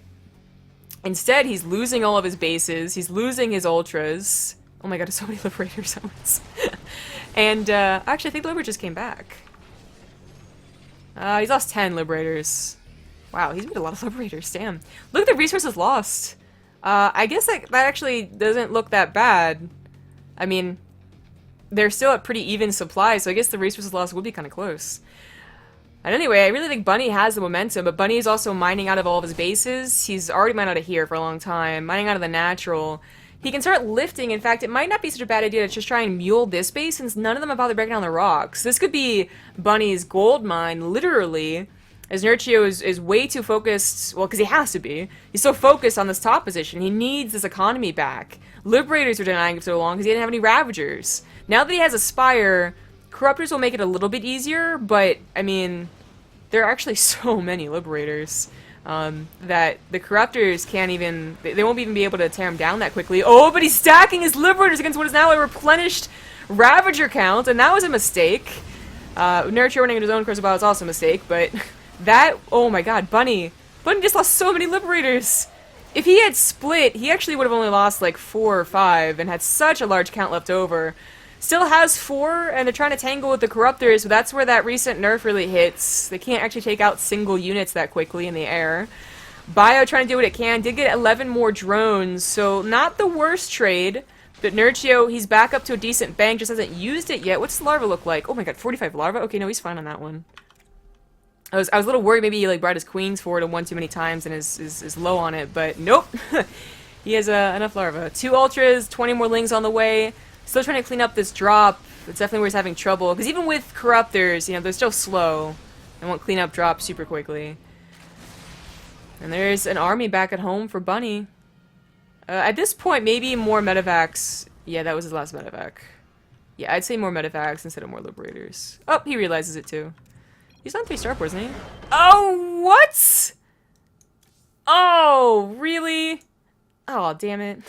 A: instead he's losing all of his bases, he's losing his Ultras. Oh my god, there's so many Liberators at once. And, actually, I think the Liberators just came back. He's lost 10 Liberators. Wow, he's made a lot of Liberators, damn. Look at the resources lost. I guess that actually doesn't look that bad. I mean, they're still at pretty even supply, so I guess the resources lost would be kind of close. And anyway, I really think Bunny has the momentum, but Bunny is also mining out of all of his bases. He's already mined out of here for a long time, mining out of the natural. He can start lifting. In fact, it might not be such a bad idea to just try and mule this base, since none of them have bothered breaking down the rocks. This could be Bunny's gold mine, literally. As Nerchio is way too focused, well, because he has to be. He's so focused on this top position. He needs this economy back. Liberators were denying him so long because he didn't have any Ravagers. Now that he has a Spire, Corruptors will make it a little bit easier, but, I mean, there are actually so many Liberators that the Corruptors can't even, they won't even be able to tear him down that quickly. Oh, but he's stacking his Liberators against what is now a replenished Ravager count, and that was a mistake. Nerchio running into his own Corsair Battle is also a mistake, but... That, oh my god, Bunny just lost so many Liberators. If he had split, he actually would have only lost like 4 or 5 and had such a large count left over. Still has 4, and they're trying to tangle with the Corruptors, but that's where that recent nerf really hits. They can't actually take out single units that quickly in the air. Bio trying to do what it can, did get 11 more drones, so not the worst trade. But Nerchio, he's back up to a decent bank, just hasn't used it yet. What's the larva look like? Oh my god, 45 larva? Okay, no, he's fine on that one. I was a little worried maybe he like brought his queens forward and one too many times and is low on it, but nope. He has enough larva. 2 Ultras, 20 more Lings on the way. Still trying to clean up this drop. It's definitely where he's having trouble, because even with Corruptors, you know, they're still slow. They won't clean up drops super quickly. And there's an army back at home for Bunny. At this point, maybe more Medivacs. Yeah, that was his last Medivac. Yeah, I'd say more Medivacs instead of more Liberators. Oh, he realizes it too. He's on 3 starports, isn't he? Oh, what? Oh, really? Oh, damn it.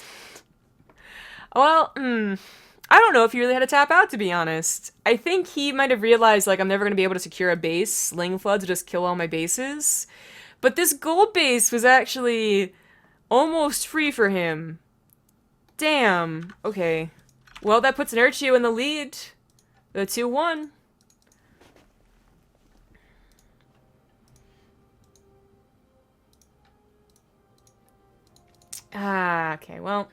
A: Well, I don't know if he really had to tap out, to be honest. I think he might have realized, like, I'm never going to be able to secure a base. Sling Floods will just kill all my bases. But this gold base was actually almost free for him. Damn. Okay. Well, that puts Nerchio in the lead. The 2-1. Ah, okay, well.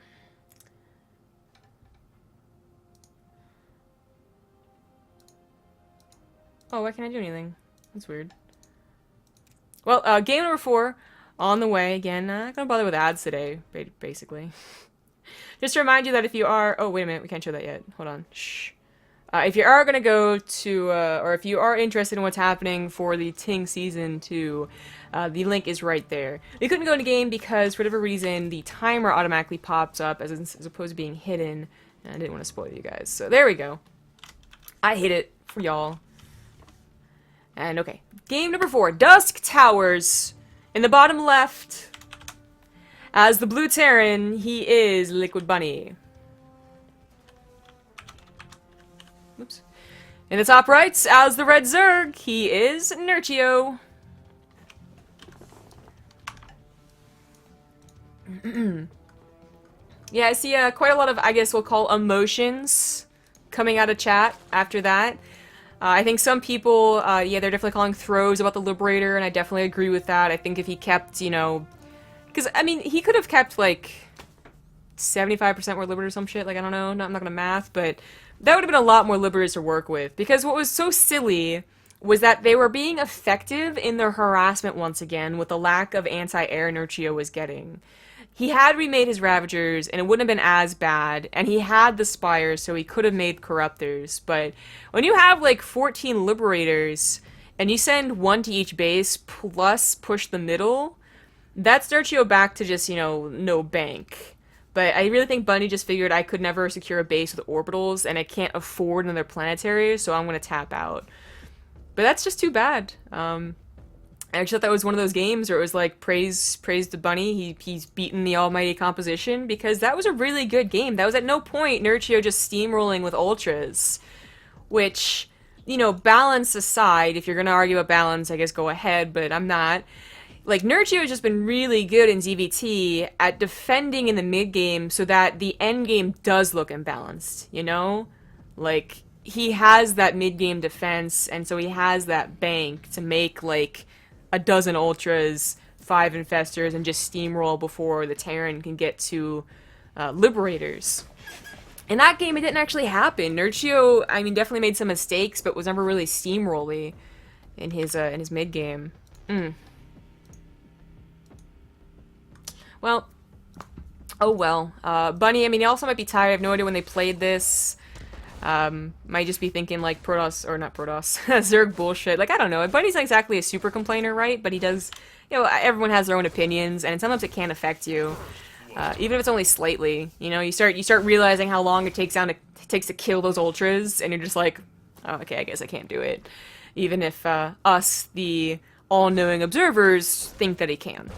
A: Oh, why can't I do anything? That's weird. Well, game number 4 on the way. Again, not gonna bother with ads today, basically. Just to remind you that if you are... Oh, wait a minute, we can't show that yet. Hold on. Shh. If you are going to go to, or if you are interested in what's happening for the TING Season 2, the link is right there. We couldn't go into game because, for whatever reason, the timer automatically pops up as opposed to being hidden. And I didn't want to spoil you guys. So there we go. I hit it for y'all. And okay, game number 4, Dusk Towers. In the bottom left, as the blue Terran, he is Liquid Bunny. Oops. In the top right, as the red Zerg, he is Nerchio. Yeah, I see quite a lot of, I guess we'll call emotions coming out of chat after that. I think some people, yeah, they're definitely calling throws about the Liberator, and I definitely agree with that. I think if he kept, you know... Because, I mean, he could have kept, like, 75% more Liberator or some shit. Like, I don't know. I'm not gonna math, but that would have been a lot more Liberators to work with. Because what was so silly was that they were being effective in their harassment once again with the lack of anti-air Nerchio was getting. He had remade his Ravagers, and it wouldn't have been as bad, and he had the Spires, so he could have made Corruptors, but when you have, like, 14 Liberators, and you send 1 to each base, plus push the middle, that's Nerchio back to just, you know, no bank. But I really think Bunny just figured I could never secure a base with orbitals, and I can't afford another planetary, so I'm gonna tap out. But that's just too bad. I actually thought that was one of those games where it was like, praise to Bunny, he's beaten the almighty composition, because that was a really good game. That was at no point Nerchio just steamrolling with ultras. Which, you know, balance aside, if you're gonna argue about balance, I guess go ahead, but I'm not. Like, Nerchio has just been really good in ZVT at defending in the mid-game so that the end-game does look imbalanced, you know? Like, he has that mid-game defense, and so he has that bank to make, like, a dozen ultras, 5 infestors, and just steamroll before the Terran can get to Liberators. In that game, it didn't actually happen. Nerchio, I mean, definitely made some mistakes, but was never really steamrolly in his mid game. Well, oh well. Bunny, I mean, he also might be tired. I have no idea when they played this. Might just be thinking, like, Protoss, or not Protoss, Zerg bullshit. Like, I don't know. Bunny's not exactly a super complainer, right? But he does, you know, everyone has their own opinions, and sometimes it can affect you. Even if it's only slightly. You know, you start realizing how long it takes to kill those ultras, and you're just like, oh, okay, I guess I can't do it. Even if, us, the all-knowing observers, think that he can.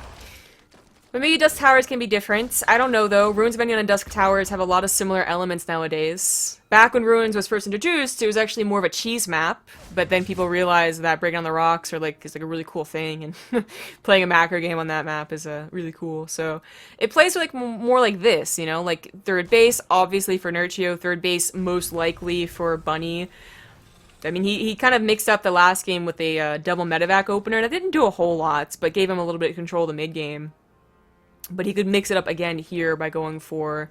A: But maybe Dusk Towers can be different. I don't know, though. Ruins of Benyon and Dusk Towers have a lot of similar elements nowadays. Back when Ruins was first introduced, it was actually more of a cheese map, but then people realized that Breaking on the Rocks is like a really cool thing, and playing a macro game on that map is really cool. So it plays like more like this, you know? Like, third base, obviously for Nerchio, third base most likely for Bunny. I mean, he kind of mixed up the last game with a double medevac opener, and it didn't do a whole lot, but gave him a little bit of control of the mid-game. But he could mix it up again here by going for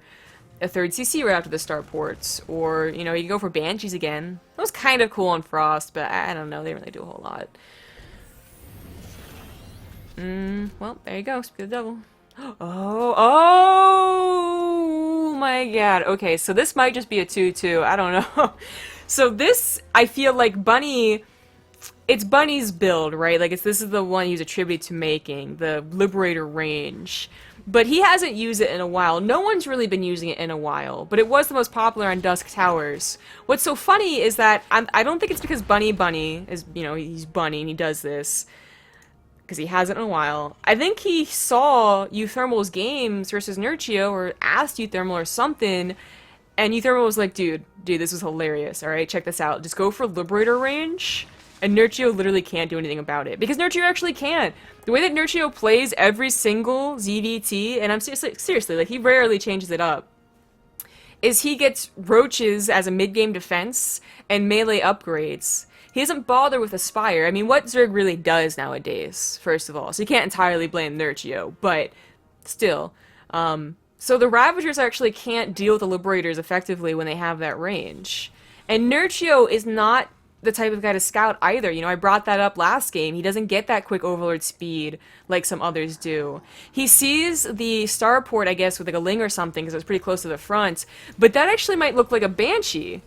A: a third CC right after the start ports. Or, you know, you can go for Banshees again. That was kind of cool on Frost, but I don't know, they didn't really do a whole lot. Well, there you go, Speak of the Devil. Oh my god. Okay, so this might just be a 2-2, I don't know. So this, I feel like Bunny... It's Bunny's build, right? Like, this is the one he's attributed to making, the Liberator range. But he hasn't used it in a while. No one's really been using it in a while, but it was the most popular on Dusk Towers. What's so funny is that I don't think it's because Bunny is, you know, he's Bunny and he does this. because he hasn't in a while. I think he saw Euthermal's games versus Nerchio, or asked Euthermal or something, and Euthermal was like, dude, this was hilarious, alright, check this out. Just go for Liberator range, and Nerchio literally can't do anything about it. Because Nerchio actually can't. The way that Nerchio plays every single ZVT, and I'm seriously, like, he rarely changes it up, is he gets roaches as a mid-game defense and melee upgrades. He doesn't bother with Aspire. I mean, what Zerg really does nowadays, first of all. So you can't entirely blame Nerchio, but still. So the Ravagers actually can't deal with the Liberators effectively when they have that range. And Nerchio is not the type of guy to scout either. You know, I brought that up last game. He doesn't get that quick Overlord speed like some others do. He sees the starport, I guess, with like a Ling or something, because it was pretty close to the front. But that actually might look like a Banshee.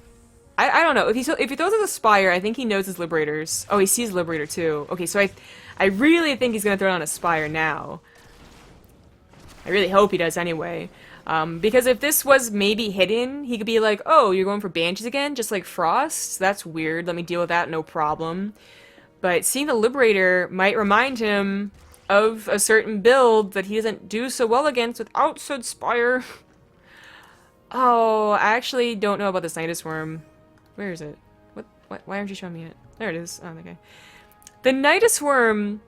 A: I don't know. If he throws it a Spire, I think he knows his Liberators. Oh, he sees Liberator too. Okay, so I really think he's going to throw down a Spire now. I really hope he does anyway. Because if this was maybe hidden, he could be like, oh, you're going for Banshees again? Just like Frost? That's weird. Let me deal with that, no problem. But seeing the Liberator might remind him of a certain build that he doesn't do so well against without said Spire. Oh, I actually don't know about this Nidus Worm. Where is it? Why aren't you showing me it? There it is. Oh, okay. The Nidus Worm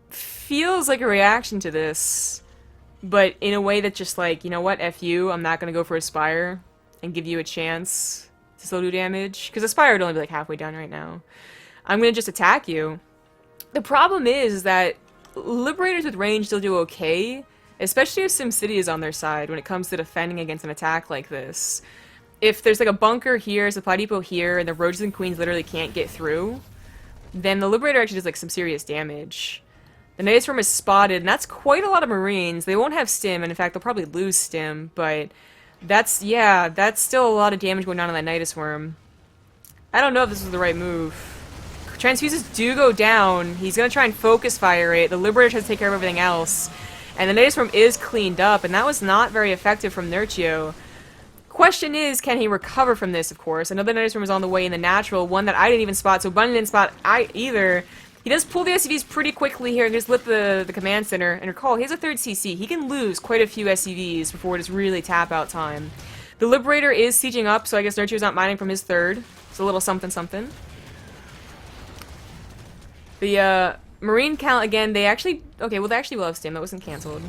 A: feels like a reaction to this, but in a way that's just like, you know what, F you, I'm not gonna go for a Spire and give you a chance to still do damage. Because a Spire would only be like halfway done right now. I'm gonna just attack you. The problem is that Liberators with range still do okay, especially if SimCity is on their side when it comes to defending against an attack like this. If there's like a bunker here, a supply depot here, and the Roaches and Queens literally can't get through, then the Liberator actually does like some serious damage. The Nidus Worm is spotted, and that's quite a lot of Marines. They won't have Stim, and in fact, they'll probably lose Stim, but that's still a lot of damage going on that Nidus Worm. I don't know if this was the right move. Transfuses do go down. He's going to try and focus fire it. The Liberator tries to take care of everything else. And the Nidus Worm is cleaned up, and that was not very effective from Nerchio. Question is, can he recover from this, of course? Another Nidus Worm is on the way in the natural, one that I didn't even spot, so Bunny didn't spot either. He does pull the SCVs pretty quickly here and just lit the command center. And recall, he has a third CC. He can lose quite a few SCVs before it is really tap-out time. The Liberator is sieging up, so I guess Nerchio's not mining from his third. It's a little something-something. The Marine count, again, they actually... Okay, well, they actually will have Stim. That wasn't cancelled.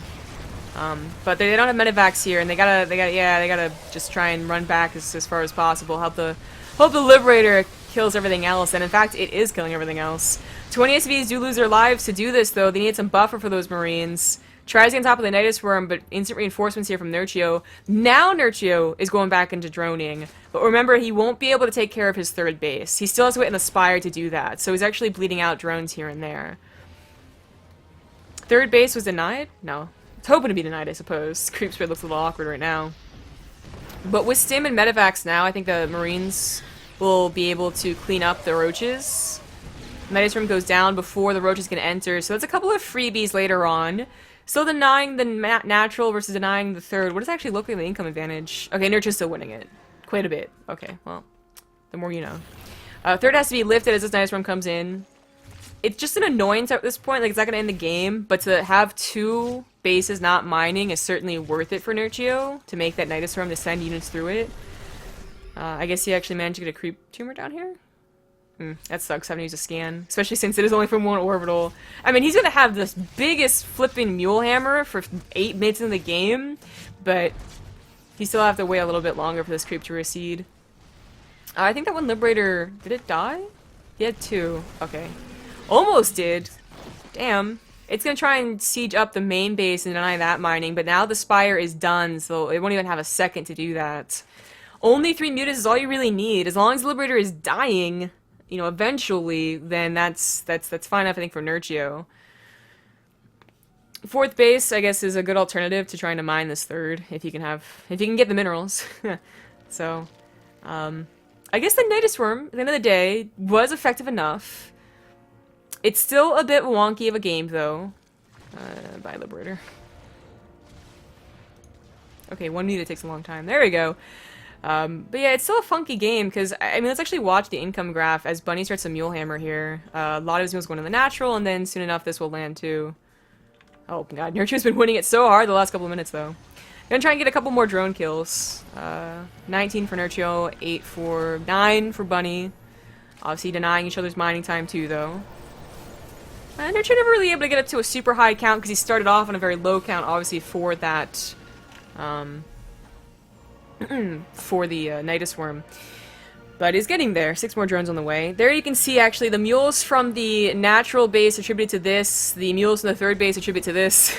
A: But they don't have medevacs here, and they gotta just try and run back as far as possible. Hope the Liberator kills everything else, and in fact, it is killing everything else. 20 SCVs do lose their lives to do this, though. They need some buffer for those Marines. Tries to get on top of the Nidus Worm, but instant reinforcements here from Nerchio. Now Nerchio is going back into droning, but remember, he won't be able to take care of his third base. He still has to wait in the Spire to do that, so he's actually bleeding out drones here and there. Third base was denied? No. It's hoping to be denied, I suppose. Creep spread looks a little awkward right now. But with Stim and medevacs now, I think the Marines will be able to clean up the Roaches. Nidus Worm goes down before the Roaches can enter, so that's a couple of freebies later on. Still denying the natural versus denying the third. What does it actually look like the income advantage? Okay, Nerchio's still winning it. Quite a bit. Okay, well, the more you know. Third has to be lifted as this Nidus Worm comes in. It's just an annoyance at this point, like it's not going to end the game, but to have two bases not mining is certainly worth it for Nerchio, to make that Nidus Worm to send units through it. I guess he actually managed to get a creep tumor down here? That sucks, having to use a scan, especially since it is only from one orbital. I mean, he's going to have this biggest flipping mule hammer for 8 minutes in the game, but he still have to wait a little bit longer for this creep to recede. I think that one Liberator, did it die? He had 2. Okay. Almost did. Damn. It's going to try and siege up the main base and deny that mining, but now the Spire is done, so it won't even have a second to do that. Only 3 mutas is all you really need. As long as the Liberator is dying, you know, eventually, then that's fine enough, I think, for Nerchio. Fourth base, I guess, is a good alternative to trying to mine this third, if you can get the minerals. So, I guess the Nidus Worm, at the end of the day, was effective enough. It's still a bit wonky of a game, though. Bye, Liberator. Okay, 1 unit takes a long time. There we go. But yeah, it's still a funky game, because, I mean, let's actually watch the income graph as Bunny starts to Mulehammer here. A lot of his mules going to the natural, and then soon enough this will land too. Oh god, Nerchio's been winning it so hard the last couple of minutes, though. Gonna try and get a couple more drone kills. 19 for Nerchio, 9 for Bunny. Obviously denying each other's mining time too, though. Nerchio never really able to get up to a super high count because he started off on a very low count, obviously, for that, for the Nidus Worm. But he's getting there. 6 more drones on the way. There you can see, actually, the mules from the natural base attributed to this. The mules from the third base attribute to this.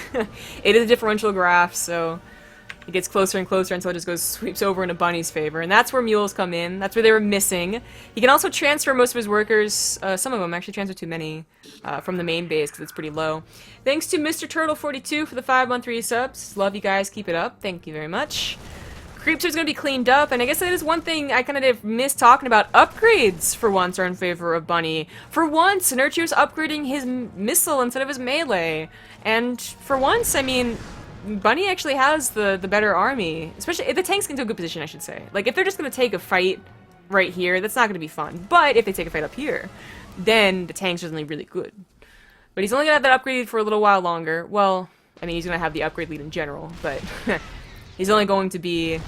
A: It is a differential graph, so it gets closer and closer until it just sweeps over into Bunny's favor. And that's where mules come in. That's where they were missing. He can also transfer most of his workers, some of them actually transfer too many, from the main base because it's pretty low. Thanks to Mr. Turtle42 for the 5-month resubs. Love you guys. Keep it up. Thank you very much. Creepster's gonna be cleaned up, and I guess that is one thing I kind of missed talking about. Upgrades, for once, are in favor of Bunny. For once, Nerchio's upgrading his missile instead of his melee. And for once, I mean, Bunny actually has the better army. Especially if the tanks get into a good position, I should say. Like, if they're just gonna take a fight right here, that's not gonna be fun. But if they take a fight up here, then the tanks are suddenly really good. But he's only gonna have that upgraded for a little while longer. Well, I mean, he's gonna have the upgrade lead in general, but he's only going to be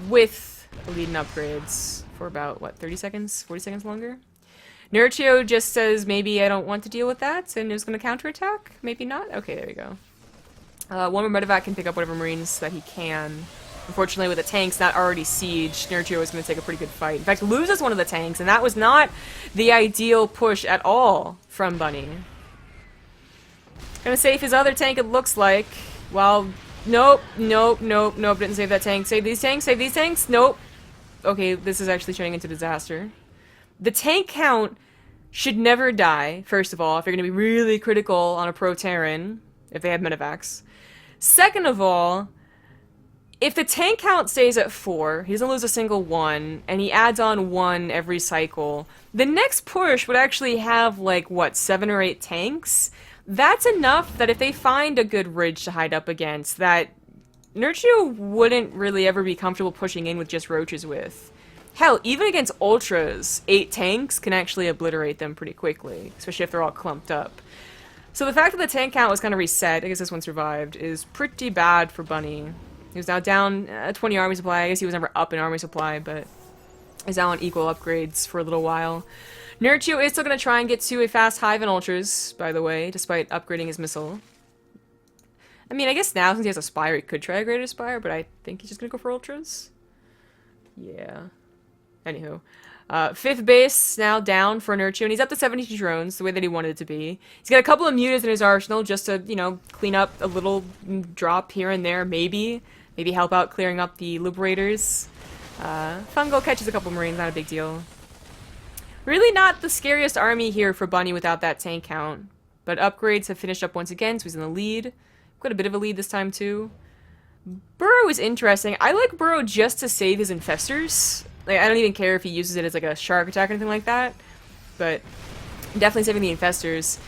A: with the lead and upgrades for about, what, 30 seconds? 40 seconds longer? Nerchio just says, maybe I don't want to deal with that, and is going to counterattack? Maybe not? Okay, there we go. One more medevac can pick up whatever marines that he can. Unfortunately, with the tanks not already sieged, Nerchio is going to take a pretty good fight. In fact, loses one of the tanks, and that was not the ideal push at all from Bunny. Gonna save his other tank, it looks like, while... Nope, nope, nope, nope, didn't save that tank. Save these tanks, save these tanks, nope. Okay, this is actually turning into disaster. The tank count should never die, first of all, if you're going to be really critical on a pro-Terran, if they have medevacs. Second of all, if the tank count stays at 4, he doesn't lose a single one, and he adds on 1 every cycle, the next push would actually have, like, what, 7 or 8 tanks? That's enough that if they find a good ridge to hide up against, that Nerchio wouldn't really ever be comfortable pushing in with just roaches with. Hell, even against ultras, 8 tanks can actually obliterate them pretty quickly, especially if they're all clumped up. So the fact that the tank count was kind of reset, I guess this one survived, is pretty bad for Bunny. He was now down 20 army supply. I guess he was never up in army supply, but is now on equal upgrades for a little while. Nerchio is still going to try and get to a fast hive in ultras, by the way, despite upgrading his missile. I mean, I guess now, since he has a Spire, he could try a Greater Spire, but I think he's just going to go for ultras. Yeah. Anywho. 5th base now down for Nerchio, and he's up to 72 drones, the way that he wanted it to be. He's got a couple of mutas in his arsenal, just to, you know, clean up a little drop here and there, maybe. Maybe help out clearing up the Liberators. Fungo catches a couple Marines, not a big deal. Really not the scariest army here for Bunny without that tank count. But upgrades have finished up once again, so he's in the lead. Got a bit of a lead this time, too. Burrow is interesting. I like Burrow just to save his infestors. Like, I don't even care if he uses it as like a shark attack or anything like that. But definitely saving the infestors.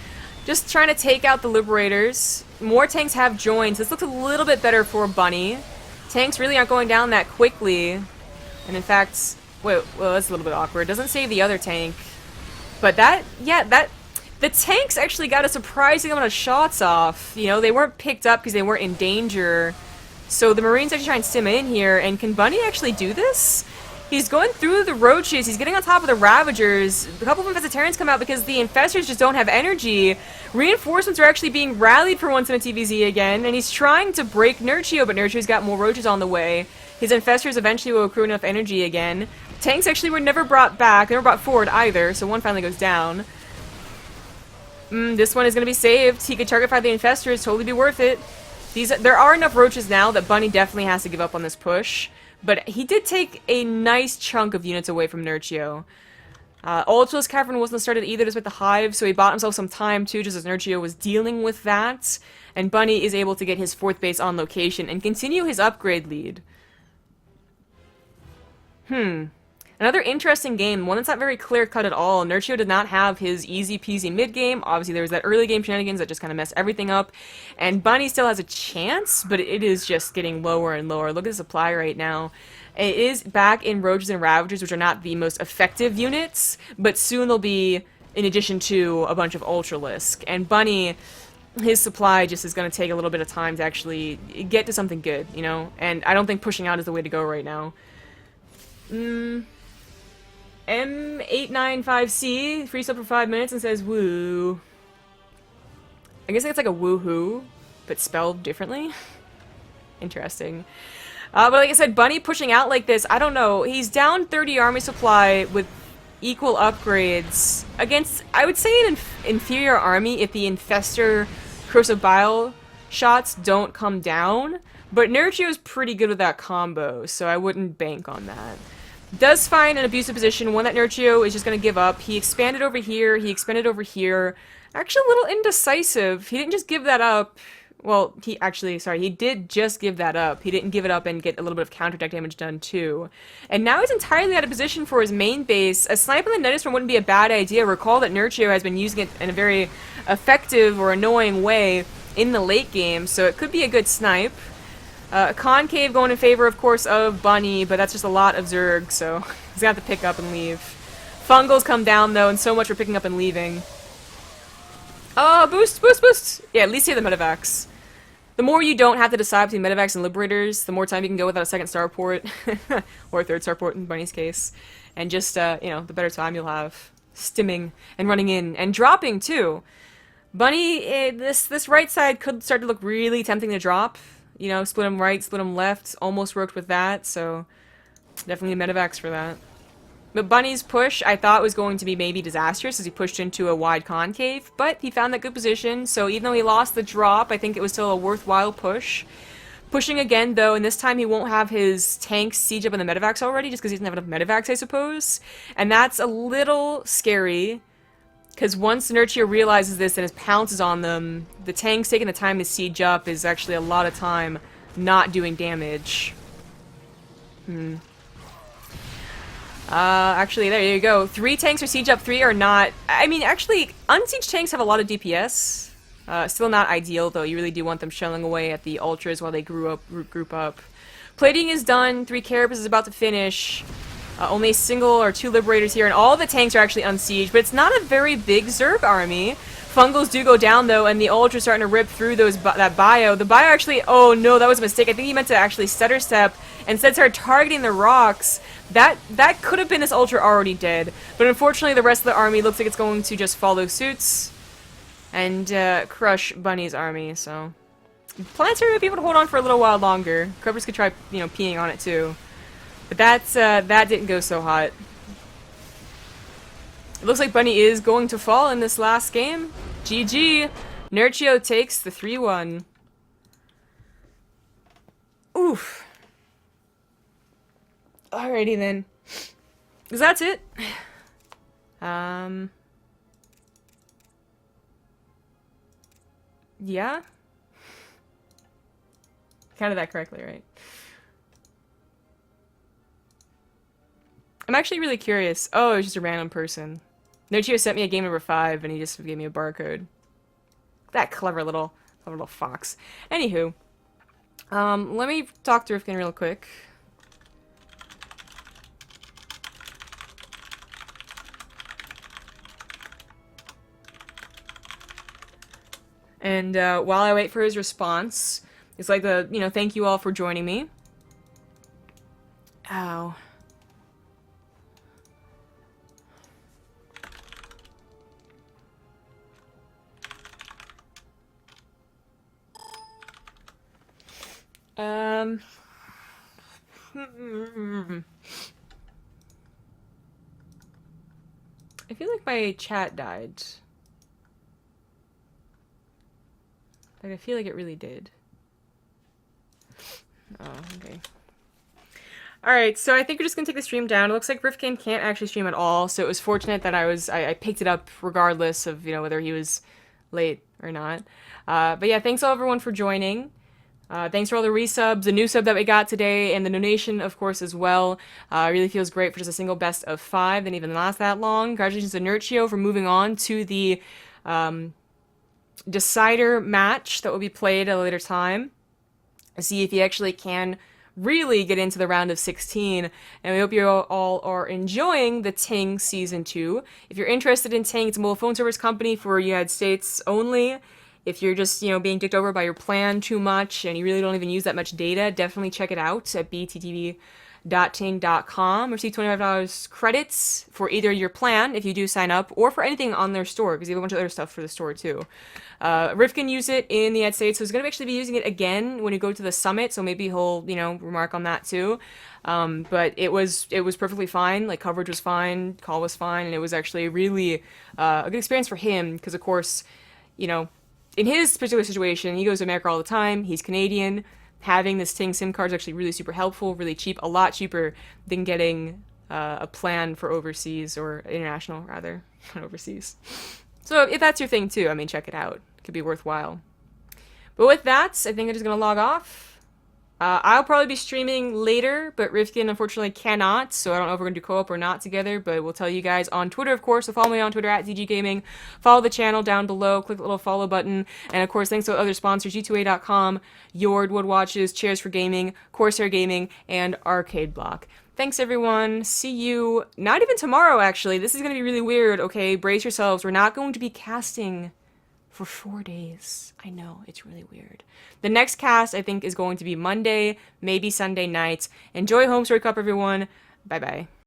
A: Just trying to take out the Liberators. More tanks have joined, so this looks a little bit better for Bunny. Tanks really aren't going down that quickly. And in fact... Wait, well, that's a little bit awkward. Doesn't save the other tank. But that, yeah, the tanks actually got a surprising amount of shots off. You know, they weren't picked up because they weren't in danger. So the Marines actually try and stim in here. And can Bunny actually do this? He's going through the roaches. He's getting on top of the Ravagers. A couple of Infestarians come out because the Infestors just don't have energy. Reinforcements are actually being rallied for once in a TvZ again. And he's trying to break Nerchio, but Nerchio's got more roaches on the way. His Infestors eventually will accrue enough energy again. Tanks actually were never brought back. They were brought forward either, so one finally goes down. This one is going to be saved. He could target fire the Infestors, totally be worth it. There are enough roaches now that Bunny definitely has to give up on this push. But he did take a nice chunk of units away from Nerchio. Ultra's Cavern wasn't started either despite the hive, so he bought himself some time too, just as Nerchio was dealing with that. And Bunny is able to get his 4th base on location and continue his upgrade lead. Another interesting game, one that's not very clear-cut at all. Nerchio did not have his easy-peasy mid-game. Obviously, there was that early-game shenanigans that just kind of messed everything up. And Bunny still has a chance, but it is just getting lower and lower. Look at the supply right now. It is back in Roaches and Ravagers, which are not the most effective units, but soon they'll be in addition to a bunch of Ultralisk. And Bunny, his supply just is going to take a little bit of time to actually get to something good, you know? And I don't think pushing out is the way to go right now. M895C, free sub for 5 minutes and says woo. I guess it's like a woohoo, but spelled differently. Interesting. But like I said, Bunny pushing out like this, I don't know. He's down 30 army supply with equal upgrades against, I would say, an inferior army if the Infestor Corrosive Bile shots don't come down. But Nerchio's pretty good with that combo, so I wouldn't bank on that. Does find an abusive position, one that Nerchio is just going to give up. He expanded over here, he expanded over here. Actually a little indecisive. He didn't just give that up. Well, he did just give that up. He didn't give it up and get a little bit of counter-attack damage done, too. And now he's entirely out of position for his main base. A snipe on the Nettistorm wouldn't be a bad idea. Recall that Nerchio has been using it in a very effective or annoying way in the late game, so it could be a good snipe. Concave going in favor, of course, of Bunny, but that's just a lot of Zerg, so he's gonna have to pick up and leave. Fungals come down, though, and so much for picking up and leaving. Oh, boost, boost, boost! Yeah, at least you have the medevacs. The more you don't have to decide between medevacs and liberators, the more time you can go without a second starport, or a third starport in Bunny's case, and just, you know, the better time you'll have stimming and running in and dropping too. Bunny, this right side could start to look really tempting to drop. You know, split them right, split them left. Almost worked with that, so definitely medevacs for that. But Bunny's push, I thought, was going to be maybe disastrous as he pushed into a wide concave, but he found that good position, so even though he lost the drop, I think it was still a worthwhile push. Pushing again, though, and this time he won't have his tanks siege up in the medevacs already, just because he doesn't have enough medevacs, I suppose. And that's a little scary, because once Nerchio realizes this and pounces on them, the tanks taking the time to siege up is actually a lot of time not doing damage. Actually, there you go. 3 tanks are siege up, 3 are not. I mean, actually, unsieged tanks have a lot of DPS. Still not ideal, though. You really do want them shelling away at the ultras while they group up. Plating is done. 3 Carapace is about to finish. Only a single or 2 Liberators here, and all the tanks are actually unsieged, but it's not a very big Zerg army. Fungals do go down, though, and the Ultra's starting to rip through that bio. The bio actually... Oh, no, that was a mistake. I think he meant to actually stutter step and instead start targeting the rocks. That could have been this Ultra already dead. But unfortunately, the rest of the army looks like it's going to just follow suits and crush Bunny's army, so... Planetary might be able to hold on for a little while longer. Covers could try, you know, peeing on it, too. But that didn't go so hot. It looks like Bunny is going to fall in this last game. GG! Nerchio takes the 3-1. Oof. Alrighty then. Because that's it. Yeah? Counted that correctly, right? I'm actually really curious. Oh, it was just a random person. Nerchio sent me a game number 5 and he just gave me a barcode. That clever little fox. Anywho. Let me talk to Rifkin real quick. And while I wait for his response, it's like the, you know, thank you all for joining me. Ow. I feel like my chat died. Like, I feel like it really did. Oh, okay. Alright, so I think we're just gonna take the stream down. It looks like Rifkin can't actually stream at all, so it was fortunate that I picked it up regardless of, you know, whether he was late or not. But yeah, thanks all everyone for joining. Thanks for all the resubs, the new sub that we got today, and the donation, of course, as well. It really feels great for just a single best of 5. Didn't even last that long. Congratulations to Nerchio for moving on to the decider match that will be played at a later time. See if he actually can really get into the round of 16, and we hope you all are enjoying the TING Season 2. If you're interested in TING, it's a mobile phone service company for United States only. If you're just, being dicked over by your plan too much and you really don't even use that much data, definitely check it out at bttv.ting.com. Receive $25 credits for either your plan, if you do sign up, or for anything on their store, because they have a bunch of other stuff for the store, too. Rifkin used it in the United States, so he's going to actually be using it again when we go to the summit, so maybe he'll, remark on that, too. But it was perfectly fine. Like, coverage was fine, call was fine, and it was actually really a good experience for him, because, of course, in his particular situation, he goes to America all the time, he's Canadian. Having this TING SIM card is actually really super helpful, really cheap, a lot cheaper than getting a plan for overseas, or international, rather, not overseas. So if that's your thing too, check it out. It could be worthwhile. But with that, I think I'm just going to log off. I'll probably be streaming later, but Rifkin unfortunately cannot, so I don't know if we're going to do co-op or not together, but we'll tell you guys on Twitter, of course, so follow me on Twitter at ZGGaming, follow the channel down below, click the little follow button, and of course, thanks to other sponsors, G2A.com, Yord Wood Watches, Chairs for Gaming, Corsair Gaming, and Arcade Block. Thanks, everyone. See you, not even tomorrow, actually. This is going to be really weird, okay? Brace yourselves. We're not going to be casting for 4 days. I know, it's really weird. The next cast, I think, is going to be Monday, maybe Sunday night. Enjoy Home Story Cup, everyone. Bye-bye.